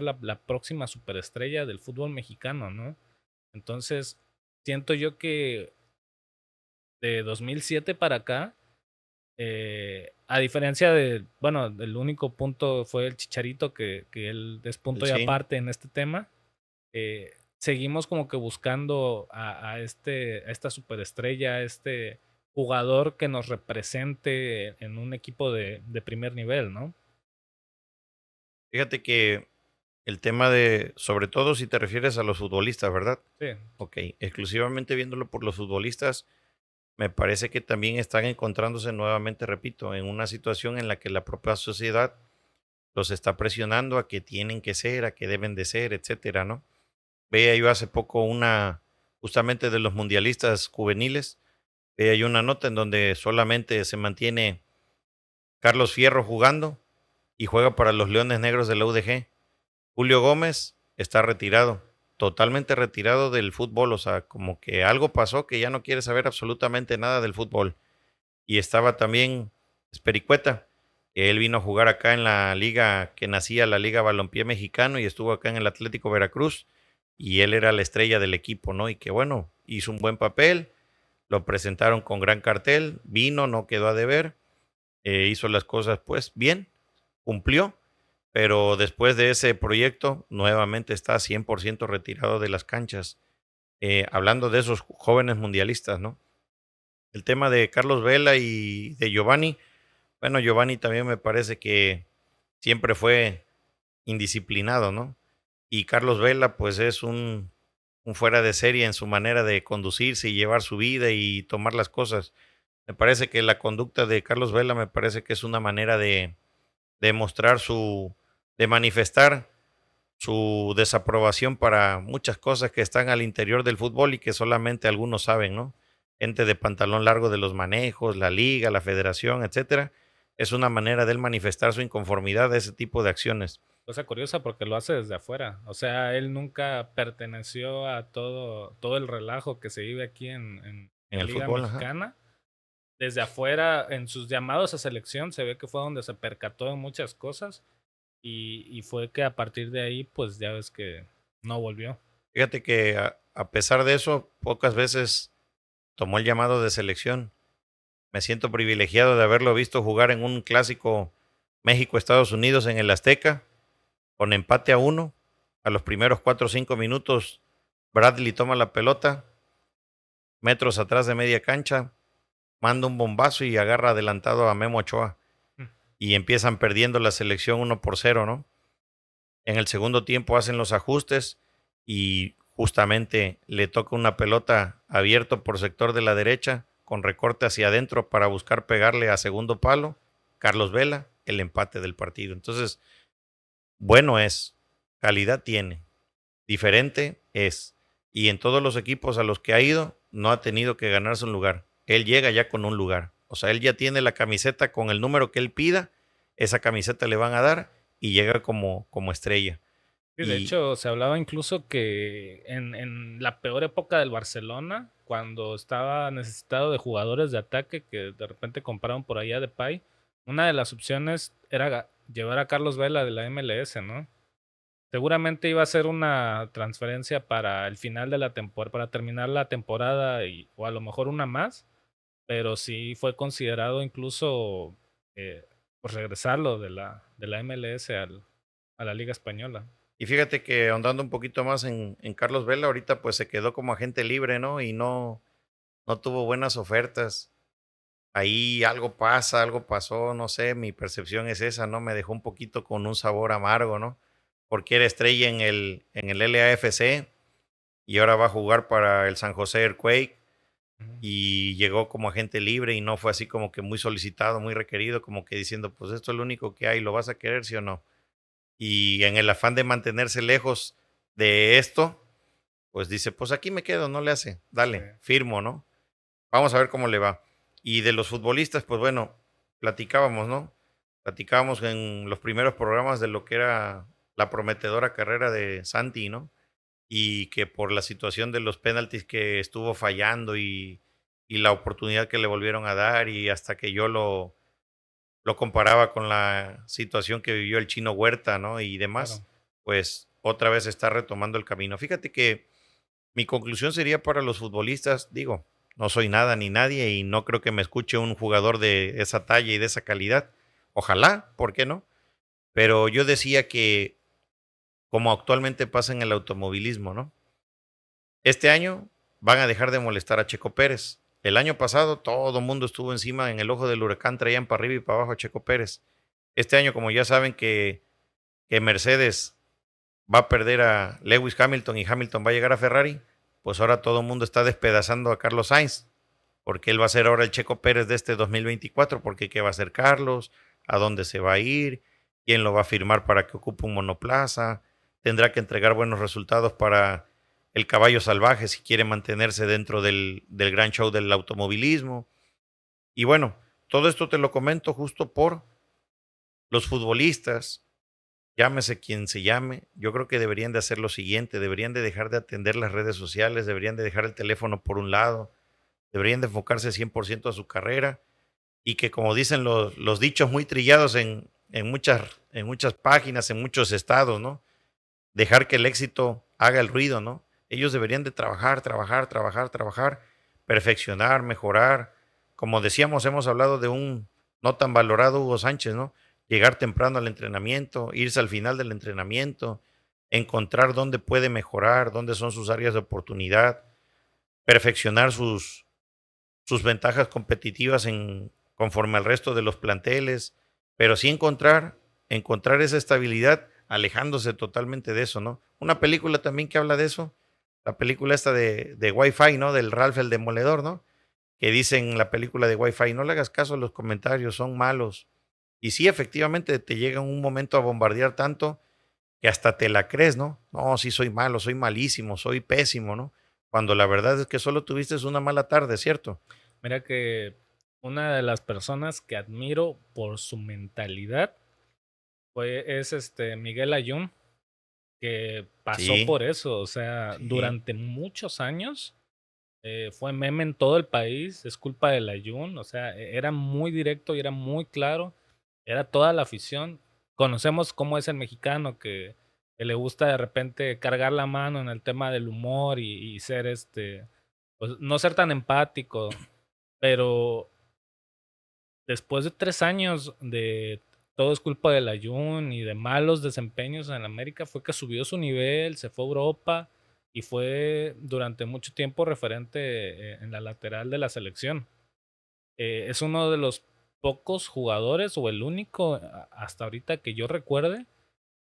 la próxima superestrella del fútbol mexicano, ¿no? Entonces, siento yo que de 2007 para acá, a diferencia de, bueno, el único punto fue el Chicharito, que él es El punto y Chin. aparte en este tema. Seguimos como que buscando a esta superestrella, a este jugador que nos represente en un equipo de primer nivel, ¿no? Fíjate que el tema de, sobre todo si te refieres a los futbolistas, ¿verdad? Sí, Ok, exclusivamente viéndolo por los futbolistas, me parece que también están encontrándose nuevamente, repito, en una situación en la que la propia sociedad los está presionando a que tienen que ser, a que deben de ser, etcétera, ¿no? Veía yo hace poco justamente de los mundialistas juveniles, veía yo una nota en donde solamente se mantiene Carlos Fierro jugando y juega para los Leones Negros de la UDG. Julio Gómez está retirado, totalmente retirado del fútbol, o sea, como que algo pasó que ya no quiere saber absolutamente nada del fútbol. Y estaba también Espericueta, que él vino a jugar acá en la liga que nacía, la Liga Balompié Mexicano, y estuvo acá en el Atlético Veracruz, y él era la estrella del equipo, ¿no? Y que bueno, hizo un buen papel, lo presentaron con gran cartel, vino, no quedó a deber, hizo las cosas pues bien, cumplió, pero después de ese proyecto nuevamente está 100% retirado de las canchas. Hablando de esos jóvenes mundialistas, ¿no? El tema de Carlos Vela y de Giovanni, bueno, Giovanni también me parece que siempre fue indisciplinado, ¿no? Y Carlos Vela, pues es un fuera de serie en su manera de conducirse y llevar su vida y tomar las cosas. Me parece que la conducta de Carlos Vela me parece que es una manera de mostrar de manifestar su desaprobación para muchas cosas que están al interior del fútbol y que solamente algunos saben, ¿no? Gente de pantalón largo de los manejos, la liga, la federación, etcétera. Es una manera de él manifestar su inconformidad a ese tipo de acciones. cosa curiosa porque lo hace desde afuera. O sea, él nunca perteneció a todo el relajo que se vive aquí en En la el Liga fútbol, ajá. Mexicana. Desde afuera, en sus llamados a selección, se ve que fue donde se percató de muchas cosas y fue que a partir de ahí, pues ya ves que no volvió. Fíjate que a pesar de eso, pocas veces tomó el llamado de selección. Me siento privilegiado de haberlo visto jugar en un clásico México-Estados Unidos en el Azteca, con empate a uno. A los primeros 4 o 5 minutos, Bradley toma la pelota, metros atrás de media cancha, manda un bombazo y agarra adelantado a Memo Ochoa. Mm. Y empiezan perdiendo la selección 1-0, ¿no? En el segundo tiempo hacen los ajustes y justamente le toca una pelota abierto por sector de la derecha con recorte hacia adentro para buscar pegarle a segundo palo. Carlos Vela, el empate del partido. Entonces, bueno es, calidad tiene, diferente es. Y en todos los equipos a los que ha ido, no ha tenido que ganarse un lugar. Él llega ya con un lugar. O sea, él ya tiene la camiseta con el número que él pida, esa camiseta le van a dar y llega como estrella. Sí, de Y hecho, se hablaba incluso que en la peor época del Barcelona, cuando estaba necesitado de jugadores de ataque, que de repente compraron por allá de Depay, una de las opciones era llevar a Carlos Vela de la MLS, ¿no? Seguramente iba a ser una transferencia para el final de la temporada, para terminar la temporada o a lo mejor una más, pero sí fue considerado incluso pues regresarlo de la MLS a la Liga Española. Y fíjate que ahondando un poquito más en Carlos Vela, ahorita pues se quedó como agente libre, ¿no? Y no tuvo buenas ofertas. ahí algo pasa, algo pasó, no sé, mi percepción es esa, ¿no? Me dejó un poquito con un sabor amargo, ¿no? Porque era estrella en el LAFC y ahora va a jugar para el San José Earthquake Ujú. y llegó como agente libre y no fue así como que muy solicitado, muy requerido, como que diciendo, pues esto es lo único que hay, ¿lo vas a querer, sí o no? Y en el afán de mantenerse lejos de esto, pues dice, pues aquí me quedo, no le hace, Sí, dale, firmo, ¿no? Vamos a ver cómo le va. Y de los futbolistas, pues bueno, platicábamos, ¿no? Platicábamos en los primeros programas de lo que era la prometedora carrera de Santi, ¿no? Y que por la situación de los penaltis que estuvo fallando y la oportunidad que le volvieron a dar y hasta que yo lo comparaba con la situación que vivió el Chino Huerta, ¿no? Y demás, claro. pues otra vez está retomando el camino. Fíjate que mi conclusión sería para los futbolistas, digo, no soy nada ni nadie y no creo que me escuche un jugador de esa talla y de esa calidad. Ojalá, ¿por qué no? Pero yo decía que como actualmente pasa en el automovilismo, ¿no? Este año van a dejar de molestar a Checo Pérez. El año pasado todo el mundo estuvo encima en el ojo del huracán, traían para arriba y para abajo a Checo Pérez. Este año, como ya saben que Mercedes va a perder a Lewis Hamilton y Hamilton va a llegar a Ferrari, pues ahora todo el mundo está despedazando a Carlos Sainz, porque él va a ser ahora el Checo Pérez de este 2024, porque qué va a hacer Carlos, a dónde se va a ir, quién lo va a firmar para que ocupe un monoplaza, tendrá que entregar buenos resultados para el caballo salvaje si quiere mantenerse dentro del gran show del automovilismo. Y bueno, todo esto te lo comento justo por los futbolistas, llámese quien se llame, yo creo que deberían de hacer lo siguiente, deberían de dejar de atender las redes sociales, deberían de dejar el teléfono por un lado, deberían de enfocarse 100% a su carrera y que como dicen los dichos muy trillados en muchas páginas, en muchos estados, ¿no? Dejar que el éxito haga el ruido, ¿no? Ellos deberían de trabajar, trabajar, trabajar, trabajar, perfeccionar, mejorar. Como decíamos, hemos hablado de un no tan valorado Hugo Sánchez, ¿no? Llegar temprano al entrenamiento, irse al final del entrenamiento, encontrar dónde puede mejorar, dónde son sus áreas de oportunidad, perfeccionar sus ventajas competitivas conforme al resto de los planteles, pero sí encontrar esa estabilidad alejándose totalmente de eso, ¿no? Una película también que habla de eso, la película esta de Wi-Fi, ¿no? Del Ralph el Demoledor, ¿no? Que dicen en la película de Wi-Fi, no le hagas caso a los comentarios, son malos. Y sí, efectivamente, te llega un momento a bombardear tanto que hasta te la crees, ¿no? No, sí soy malo, soy malísimo, soy pésimo, ¿no? Cuando la verdad es que solo tuviste una mala tarde, ¿cierto? Mira que una de las personas que admiro por su mentalidad es Miguel Ayun, que pasó Sí, por eso, o sea, sí. durante muchos años fue meme en todo el país, es culpa del Ayun, o sea, era muy directo y era muy claro, era toda la afición. Conocemos cómo es el mexicano que le gusta de repente cargar la mano en el tema del humor y ser pues no ser tan empático, pero después de 3 años de todo es culpa del Ayun y de malos desempeños en América, fue que subió su nivel, se fue a Europa y fue durante mucho tiempo referente en la lateral de la selección. Es uno de los pocos jugadores o el único hasta ahorita que yo recuerde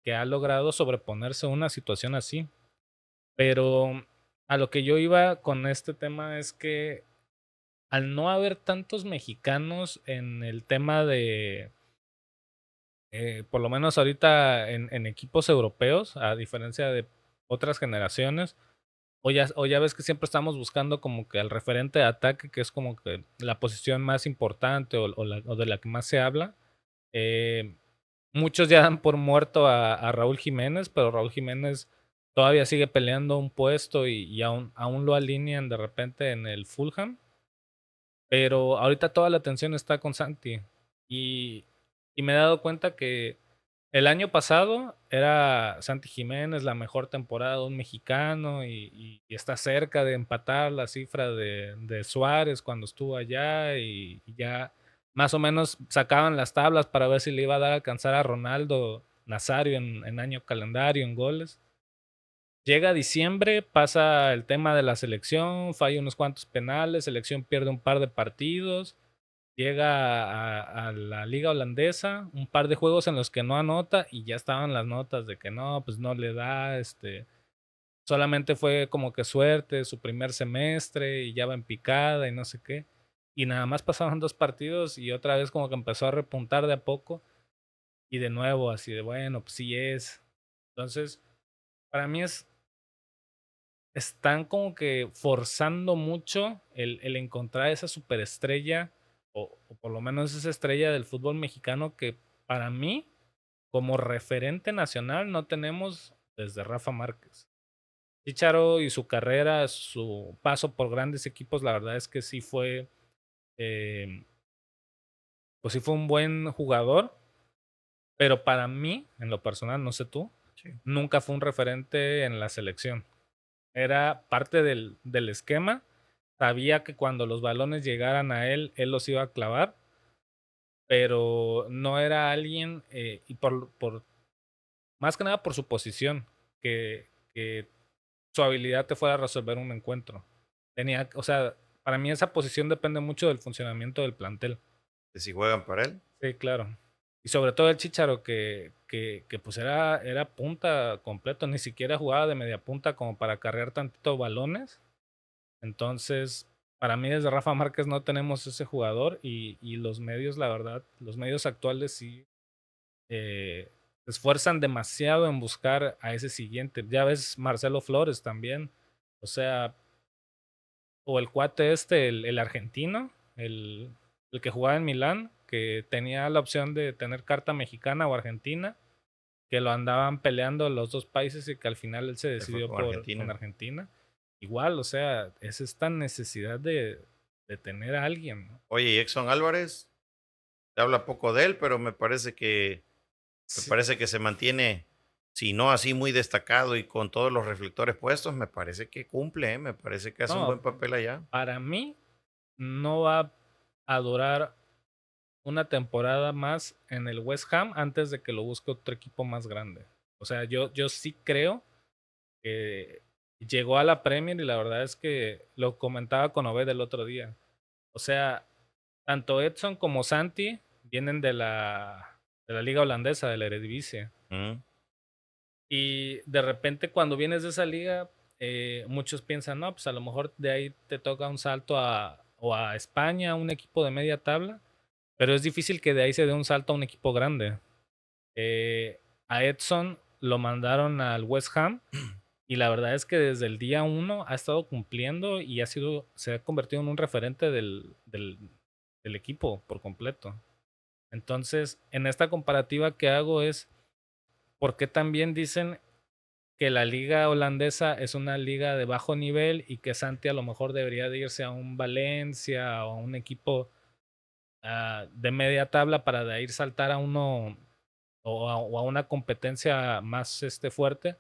que ha logrado sobreponerse a una situación así. Pero a lo que yo iba con este tema es que al no haber tantos mexicanos en el tema de, por lo menos ahorita en equipos europeos, a diferencia de otras generaciones, o ya ves que siempre estamos buscando como que al referente de ataque, que es como que la posición más importante o de la que más se habla. eh, Muchos ya dan por muerto a Raúl Jiménez, pero Raúl Jiménez todavía sigue peleando un puesto y aún lo alinean de repente en el Fulham. Pero ahorita toda la atención está con Santi. Y, y me he dado cuenta que el año pasado era Santi Jiménez la mejor temporada de un mexicano y está cerca de empatar la cifra de Suárez cuando estuvo allá y ya más o menos sacaban las tablas para ver si le iba a dar a alcanzar a Ronaldo Nazario en año calendario, en goles. Llega diciembre, pasa el tema de la selección, falla unos cuantos penales, selección pierde un par de partidos llega a la liga holandesa, un par de juegos en los que no anota y ya estaban las notas de que no, pues no le da, solamente fue como que suerte su primer semestre y ya va en picada y no sé qué. Y nada más pasaron 2 partidos y otra vez como que empezó a repuntar de a poco y de nuevo así de bueno, pues sí es. Entonces, para mí están como que forzando mucho el encontrar esa superestrella o por lo menos esa estrella del fútbol mexicano que para mí, como referente nacional, no tenemos desde Rafa Márquez. Chicharo y su carrera, su paso por grandes equipos, la verdad es que sí fue, eh, pues sí fue un buen jugador, pero para mí, en lo personal, no sé tú, Sí. nunca fue un referente en la selección. Era parte del esquema. Sabía que cuando los balones llegaran a él los iba a clavar, pero no era alguien, y más que nada por su posición, que su habilidad te fuera a resolver un encuentro. O sea, para mí esa posición depende mucho del funcionamiento del plantel. De si juegan para él. Sí, claro. Y sobre todo el Chicharo, que pues era punta completo, ni siquiera jugaba de media punta como para cargar tantito balones. Entonces, para mí desde Rafa Márquez no tenemos ese jugador y los medios, la verdad, los medios actuales sí eh, se esfuerzan demasiado en buscar a ese siguiente. Ya ves Marcelo Flores también. O sea, o el cuate el argentino, el que jugaba en Milán, que tenía la opción de tener carta mexicana o argentina, que lo andaban peleando los dos países y que al final él se Se fue decidió con con Argentina. Argentina. Igual, o sea, es esta necesidad de tener a alguien, ¿no? Oye, y Exxon Álvarez, te habla poco de él, pero me Sí, parece que se mantiene, si no así muy destacado y con todos los reflectores puestos, me parece que cumple, me parece que hace un no, buen papel allá. para mí no va a durar una temporada más en el West Ham antes de que lo busque otro equipo más grande. O sea, yo sí creo que llegó a la Premier y la verdad es que lo comentaba con Obed el otro día. O sea, tanto Edson como Santi vienen de la liga holandesa, de la Eredivisie. Mm. Y de repente cuando vienes de esa liga, muchos piensan, no, pues a lo mejor de ahí te toca un salto o a España, a un equipo de media tabla, pero es difícil que de ahí se dé un salto a un equipo grande. A Edson lo mandaron al West Ham y la verdad es que desde el día uno ha estado cumpliendo y se ha convertido en un referente del equipo por completo. Entonces, en esta comparativa que hago es, ¿por qué también dicen que la liga holandesa es una liga de bajo nivel y que Santi a lo mejor debería de irse a un Valencia o a un equipo de media tabla para de ahí saltar a uno o a una competencia más fuerte?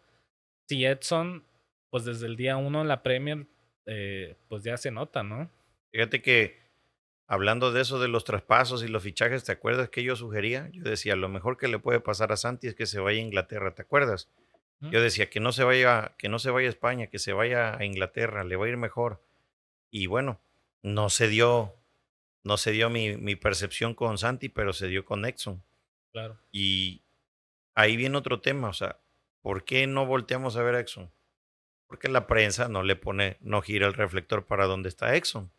Si Edson, pues desde el día uno en la Premier, pues ya se nota, ¿no? Fíjate que hablando de eso de los traspasos y los fichajes, ¿te acuerdas que yo sugería? Yo decía, lo mejor que le puede pasar a Santi es que se vaya a Inglaterra, ¿te acuerdas? ¿Mm? Yo decía que no se vaya a España, que se vaya a Inglaterra, le va a ir mejor. Y bueno, no se dio, no se dio mi percepción con Santi, pero se dio con Exxon. Claro, Y ahí viene otro tema, o sea, ¿por qué no volteamos a ver a Exxon? Porque la prensa no gira el reflector para donde está Exxon.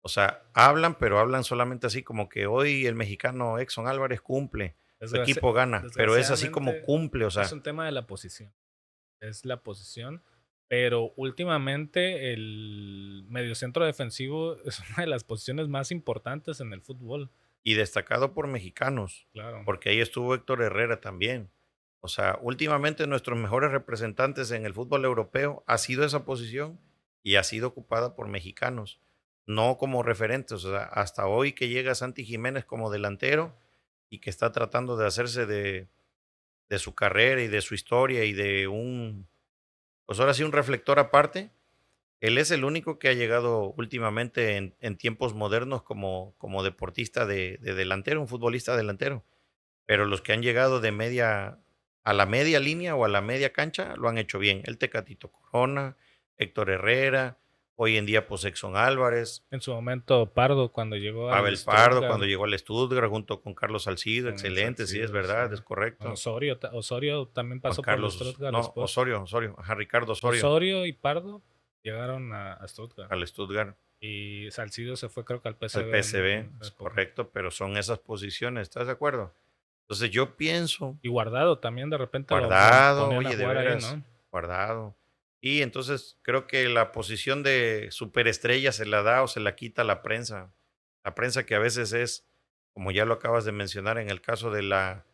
O sea, hablan, pero hablan solamente así como que hoy el mexicano Exxon Álvarez cumple, su equipo gana, pero es así como desgraciadamente cumple, o es sea, un tema de la posición. Es la posición. Pero últimamente el mediocentro defensivo es una de las posiciones más importantes en el fútbol. y destacado por mexicanos, Claro, porque ahí estuvo Héctor Herrera también. O sea, últimamente nuestros mejores representantes en el fútbol europeo ha sido esa posición y ha sido ocupada por mexicanos, no como referentes. O sea, hasta hoy que llega Santi Jiménez como delantero y que está tratando de hacerse de su carrera y de su historia y de pues ahora sí, un reflector aparte. Él es el único que ha llegado últimamente en tiempos modernos como deportista de delantero, un futbolista delantero. Pero los que han llegado a la media línea o a la media cancha lo han hecho bien. El Tecatito Corona, Héctor Herrera, Hoy en día, pues Exxon Álvarez, En su momento, Pardo, cuando llegó al Pavel Pardo, Stuttgart, cuando llegó al Stuttgart, junto con Carlos Salcido, con el excelente, sí, es Salcido, sí. verdad, es correcto. Osorio también Juan pasó por el Carlos, Stuttgart no, después. Osorio, ajá, Ricardo Osorio, Osorio y Pardo llegaron a Stuttgart. al Stuttgart, Y Salcido se fue, creo que al al PSV PSV, en esa es época. correcto, pero son esas posiciones, ¿estás de acuerdo? Entonces yo pienso, Y Guardado también de repente lo Guardado, ponían a oye, de jugar ahí, veras, ¿no? Guardado. Y entonces creo que la posición de superestrella se la da o se la quita la prensa. La prensa que a veces es, como ya lo acabas de mencionar, en el caso de la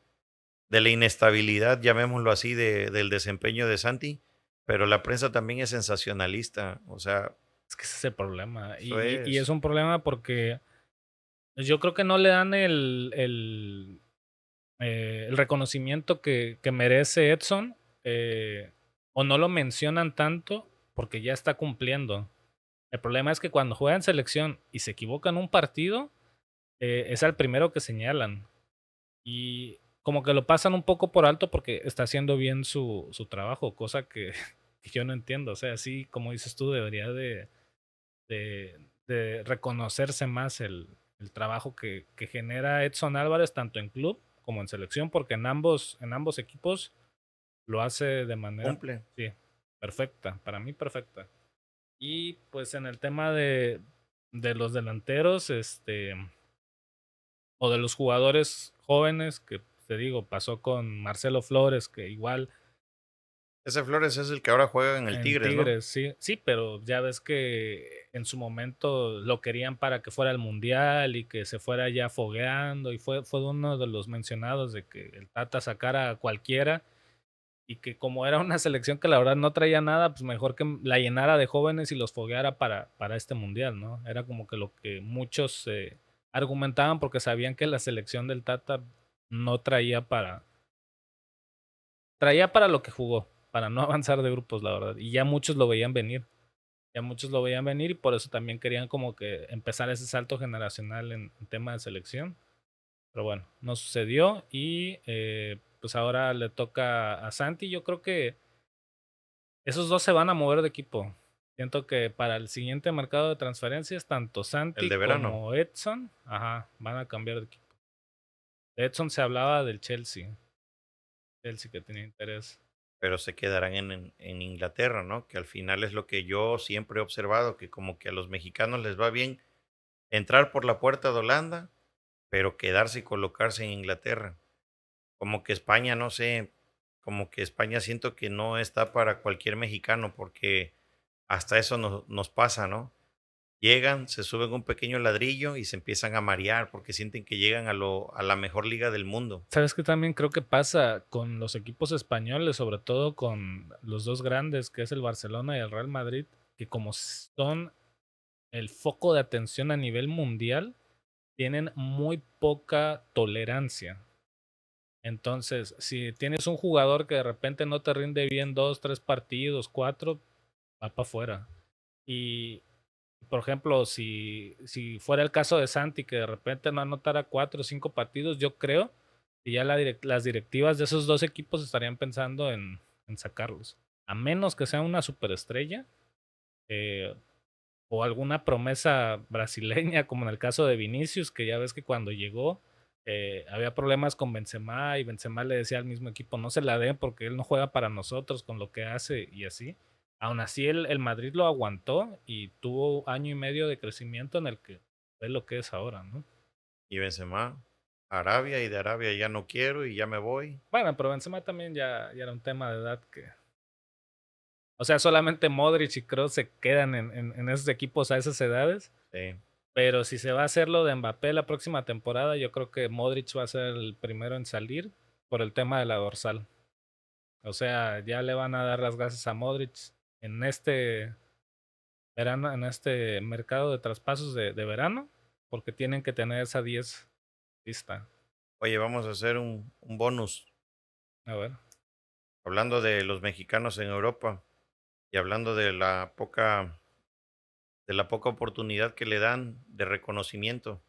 inestabilidad, llamémoslo así, del desempeño de Santi, pero la prensa también es sensacionalista. O sea, Es que ese es el problema. eso Y es es. un problema porque yo creo que no le dan el reconocimiento que merece Edson, o no lo mencionan tanto porque ya está cumpliendo. El problema es que cuando juega en selección y se equivoca en un partido, es al primero que señalan. Y como que lo pasan un poco por alto porque está haciendo bien su trabajo, cosa que, que yo no entiendo. O sea, sí, como dices tú, debería de, de reconocerse más el trabajo que genera Edson Álvarez, tanto en club como en selección, porque en ambos equipos lo hace de manera, Cumple. sí, perfecta, para mí perfecta. Y pues en el tema de los delanteros, o de los jugadores jóvenes, que te digo, pasó con Marcelo Flores, que igual Ese Flores es el que ahora juega en el en Tigres, ¿no? Tigres, sí, sí, pero ya ves que en su momento lo querían para que fuera al Mundial y que se fuera ya fogueando, y fue uno de los mencionados de que el Tata sacara a cualquiera, y que como era una selección que la verdad no traía nada, pues mejor que la llenara de jóvenes y los fogueara para este Mundial, ¿no? Era como que lo que muchos argumentaban porque sabían que la selección del Tata no traía para lo que jugó, para no avanzar de grupos, la verdad. Y ya muchos lo veían venir. Ya muchos lo veían venir y por eso también querían como que empezar ese salto generacional en tema de selección. Pero bueno, no sucedió y pues ahora le toca a Santi. Yo creo que esos dos se van a mover de equipo. Siento que para el siguiente mercado de transferencias, tanto El Santi de verano. como Edson, van a cambiar de equipo. De Edson se hablaba del Chelsea que tenía interés. Pero se quedarán en Inglaterra, ¿no? Que al final es lo que yo siempre he observado, que como que a los mexicanos les va bien entrar por la puerta de Holanda, pero quedarse y colocarse en Inglaterra. Como que España, no sé, como que España siento que no está para cualquier mexicano, porque hasta eso nos pasa, ¿no? Llegan, se suben un pequeño ladrillo y se empiezan a marear porque sienten que llegan a la mejor liga del mundo. ¿Sabes qué también creo que pasa con los equipos españoles, sobre todo con los dos grandes, que es el Barcelona y el Real Madrid, que como son el foco de atención a nivel mundial, tienen muy poca tolerancia? Entonces, si tienes un jugador que de repente no te rinde bien 2, 3 partidos, 4, va para afuera. Y, por ejemplo, si fuera el caso de Santi, que de repente no anotara 4 o 5 partidos, yo creo que ya las directivas de esos dos equipos estarían pensando en sacarlos. A menos que sea una superestrella, eh, o alguna promesa brasileña, como en el caso de Vinicius, que ya ves que cuando llegó había problemas con Benzema y Benzema le decía al mismo equipo, no se la den porque él no juega para nosotros con lo que hace y así. Aún así el Madrid lo aguantó y tuvo año y medio de crecimiento en el que es lo que es ahora, ¿no? Y Benzema, Arabia, y de Arabia ya no quiero y ya me voy. Bueno, pero Benzema también ya era un tema de edad que... O sea, solamente Modric y Kroos se quedan en esos equipos a esas edades. Sí. Pero si se va a hacer lo de Mbappé la próxima temporada, yo creo que Modric va a ser el primero en salir por el tema de la dorsal. O sea, ya le van a dar las gracias a Modric en este verano, en este mercado de traspasos de verano, porque tienen que tener esa 10 lista. Oye, vamos a hacer un bonus. A ver. Hablando de los mexicanos en Europa y hablando de la poca oportunidad que le dan de reconocimiento.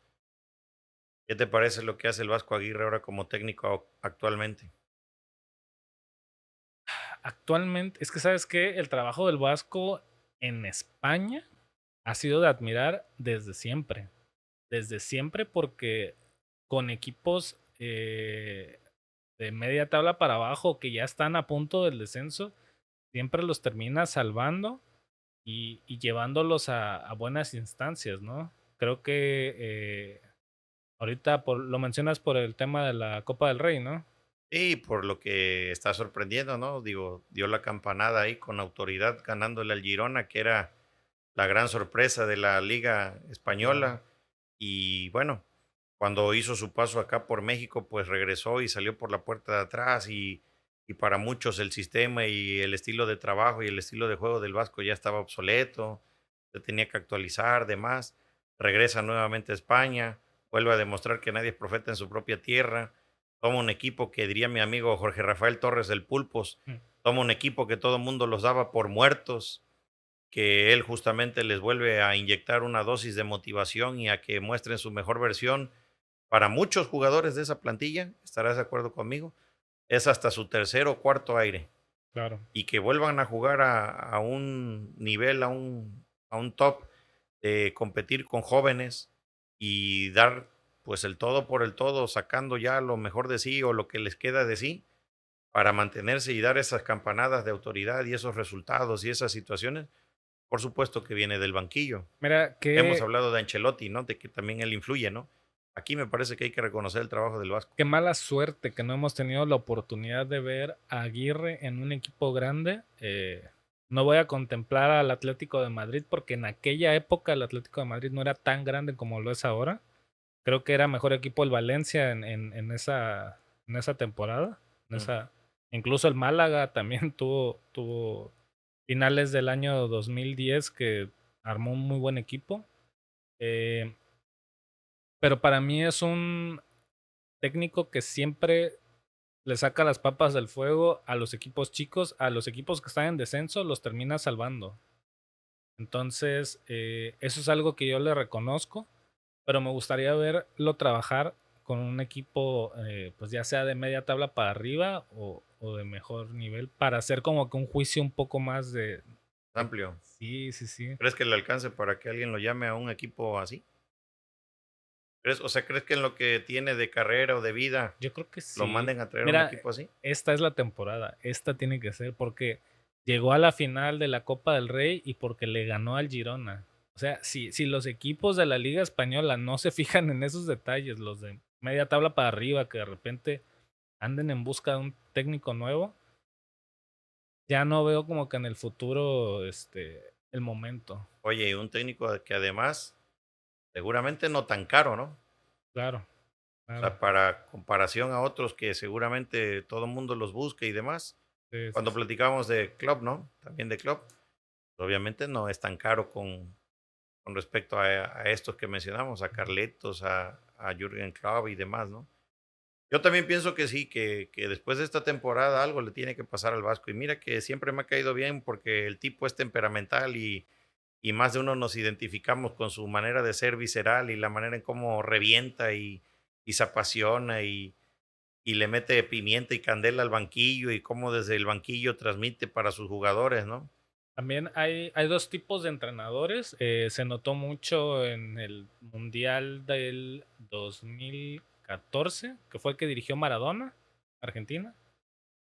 ¿Qué te parece lo que hace el Vasco Aguirre ahora como técnico actualmente? Actualmente, es que sabes que el trabajo del Vasco en España ha sido de admirar desde siempre porque con equipos de media tabla para abajo que ya están a punto del descenso, siempre los termina salvando y llevándolos a buenas instancias, ¿no? Creo que ahorita lo mencionas por el tema de la Copa del Rey, ¿no? Y por lo que está sorprendiendo, ¿no? Digo, dio la campanada ahí con autoridad ganándole al Girona, que era la gran sorpresa de la Liga Claro. Española. Y bueno, cuando hizo su paso acá por México, pues regresó y salió por la puerta de atrás y para muchos el sistema y el estilo de trabajo y el estilo de juego del Vasco ya estaba obsoleto, se tenía que actualizar, demás. Regresa nuevamente a España, vuelve a demostrar que nadie es profeta en su propia tierra. Toma un equipo que diría mi amigo Jorge Rafael Torres del Pulpos, Mm. toma un equipo que todo el mundo los daba por muertos, que él justamente les vuelve a inyectar una dosis de motivación y a que muestren su mejor versión. Para muchos jugadores de esa plantilla, estarás de acuerdo conmigo, es hasta su tercer o cuarto aire. Claro. Y que vuelvan a jugar a un nivel, a un top de competir con jóvenes y dar pues el todo por el todo, sacando ya lo mejor de sí o lo que les queda de sí para mantenerse y dar esas campanadas de autoridad y esos resultados y esas situaciones, por supuesto que viene del banquillo. Mira, Hemos hablado de Ancelotti, ¿no? De que también él influye, ¿no? Aquí me parece que hay que reconocer el trabajo del Vasco. qué mala suerte que no hemos tenido la oportunidad de ver a Aguirre en un equipo grande. No voy a contemplar al Atlético de Madrid porque en aquella época el Atlético de Madrid no era tan grande como lo es ahora. Creo que era mejor equipo el Valencia en esa temporada. Mm. Incluso el Málaga también tuvo finales del año 2010 que armó un muy buen equipo. Eh, pero para mí es un técnico que siempre le saca las papas del fuego a los equipos chicos, a los equipos que están en descenso, los termina salvando. Entonces, eso es algo que yo le reconozco, pero me gustaría verlo trabajar con un equipo, pues ya sea de media tabla para arriba o de mejor nivel, para hacer como que un juicio un poco más de- Amplio. sí, sí, sí. ¿Crees que le alcance para que alguien lo llame a un equipo así? ¿Crees que en lo que tiene de carrera o de vida Yo creo que lo sí. manden a traer a un Mira, equipo así? esta es la temporada, esta tiene que ser porque llegó a la final de la Copa del Rey y porque le ganó al Girona. O sea, si los equipos de la Liga Española no se fijan en esos detalles, los de media tabla para arriba, que de repente anden en busca de un técnico nuevo, ya no veo como que en el futuro el momento. Oye, y un técnico que además seguramente no tan caro, ¿no? Claro, O claro. sea, para comparación a otros que seguramente todo el mundo los busca y demás. Sí, sí, Cuando sí. platicábamos de Klopp, ¿no? También de Klopp, obviamente no es tan caro con respecto a estos que mencionamos, a Carletos, a Jürgen Klopp y demás, ¿no? Yo también pienso que sí, que después de esta temporada algo le tiene que pasar al Vasco. Y mira que siempre me ha caído bien porque el tipo es temperamental y más de uno nos identificamos con su manera de ser visceral y la manera en cómo revienta y se apasiona y le mete pimienta y candela al banquillo y cómo desde el banquillo transmite para sus jugadores, ¿no? También hay dos tipos de entrenadores. Se notó mucho en el Mundial del 2014, que fue el que dirigió Maradona, Argentina.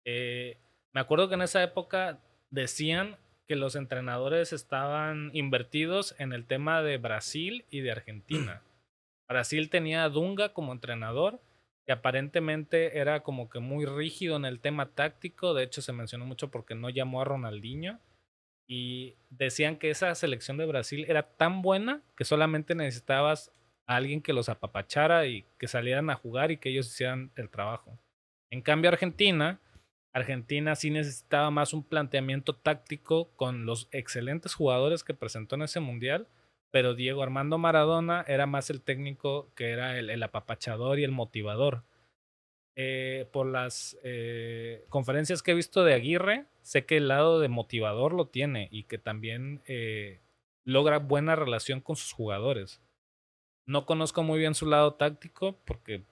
Eh, Me acuerdo que en esa época decían que los entrenadores estaban invertidos en el tema de Brasil y de Argentina. Brasil tenía a Dunga como entrenador, que aparentemente era como que muy rígido en el tema táctico. De hecho, se mencionó mucho porque no llamó a Ronaldinho y decían que esa selección de Brasil era tan buena que solamente necesitabas a alguien que los apapachara y que salieran a jugar y que ellos hicieran el trabajo. En cambio, Argentina sí necesitaba más un planteamiento táctico con los excelentes jugadores que presentó en ese mundial, pero Diego Armando Maradona era más el técnico que era el apapachador y el motivador. Por las conferencias que he visto de Aguirre, sé que el lado de motivador lo tiene y que también logra buena relación con sus jugadores. No conozco muy bien su lado táctico porque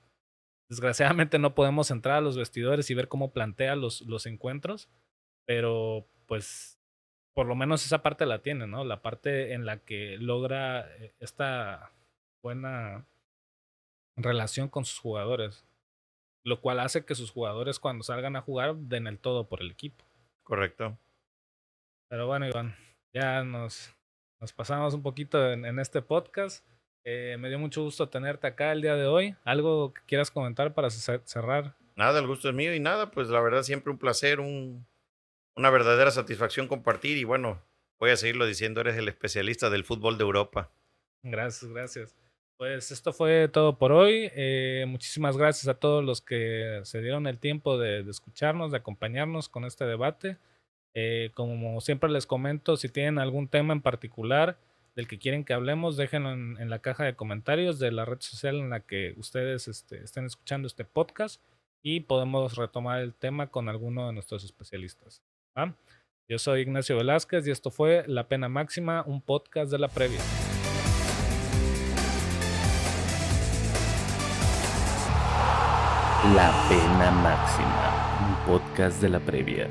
desgraciadamente no podemos entrar a los vestidores y ver cómo plantea los encuentros, pero pues por lo menos esa parte la tiene, ¿no? La parte en la que logra esta buena relación con sus jugadores, lo cual hace que sus jugadores cuando salgan a jugar den el todo por el equipo. Correcto. Pero bueno, Iván, ya nos pasamos un poquito en este podcast. Me dio mucho gusto tenerte acá el día de hoy. ¿Algo que quieras comentar para cerrar? Nada, el gusto es mío y nada, pues la verdad siempre un placer, una verdadera satisfacción compartir y bueno, voy a seguirlo diciendo, eres el especialista del fútbol de Europa. Gracias, gracias. Pues esto fue todo por hoy. Muchísimas gracias a todos los que se dieron el tiempo de escucharnos, de acompañarnos con este debate. Como siempre les comento, si tienen algún tema en particular del que quieren que hablemos, déjenlo en la caja de comentarios de la red social en la que ustedes estén escuchando este podcast y podemos retomar el tema con alguno de nuestros especialistas. ¿Ah? Yo soy Ignacio Velázquez y esto fue La Pena Máxima, un podcast de la previa. La Pena Máxima, un podcast de la previa.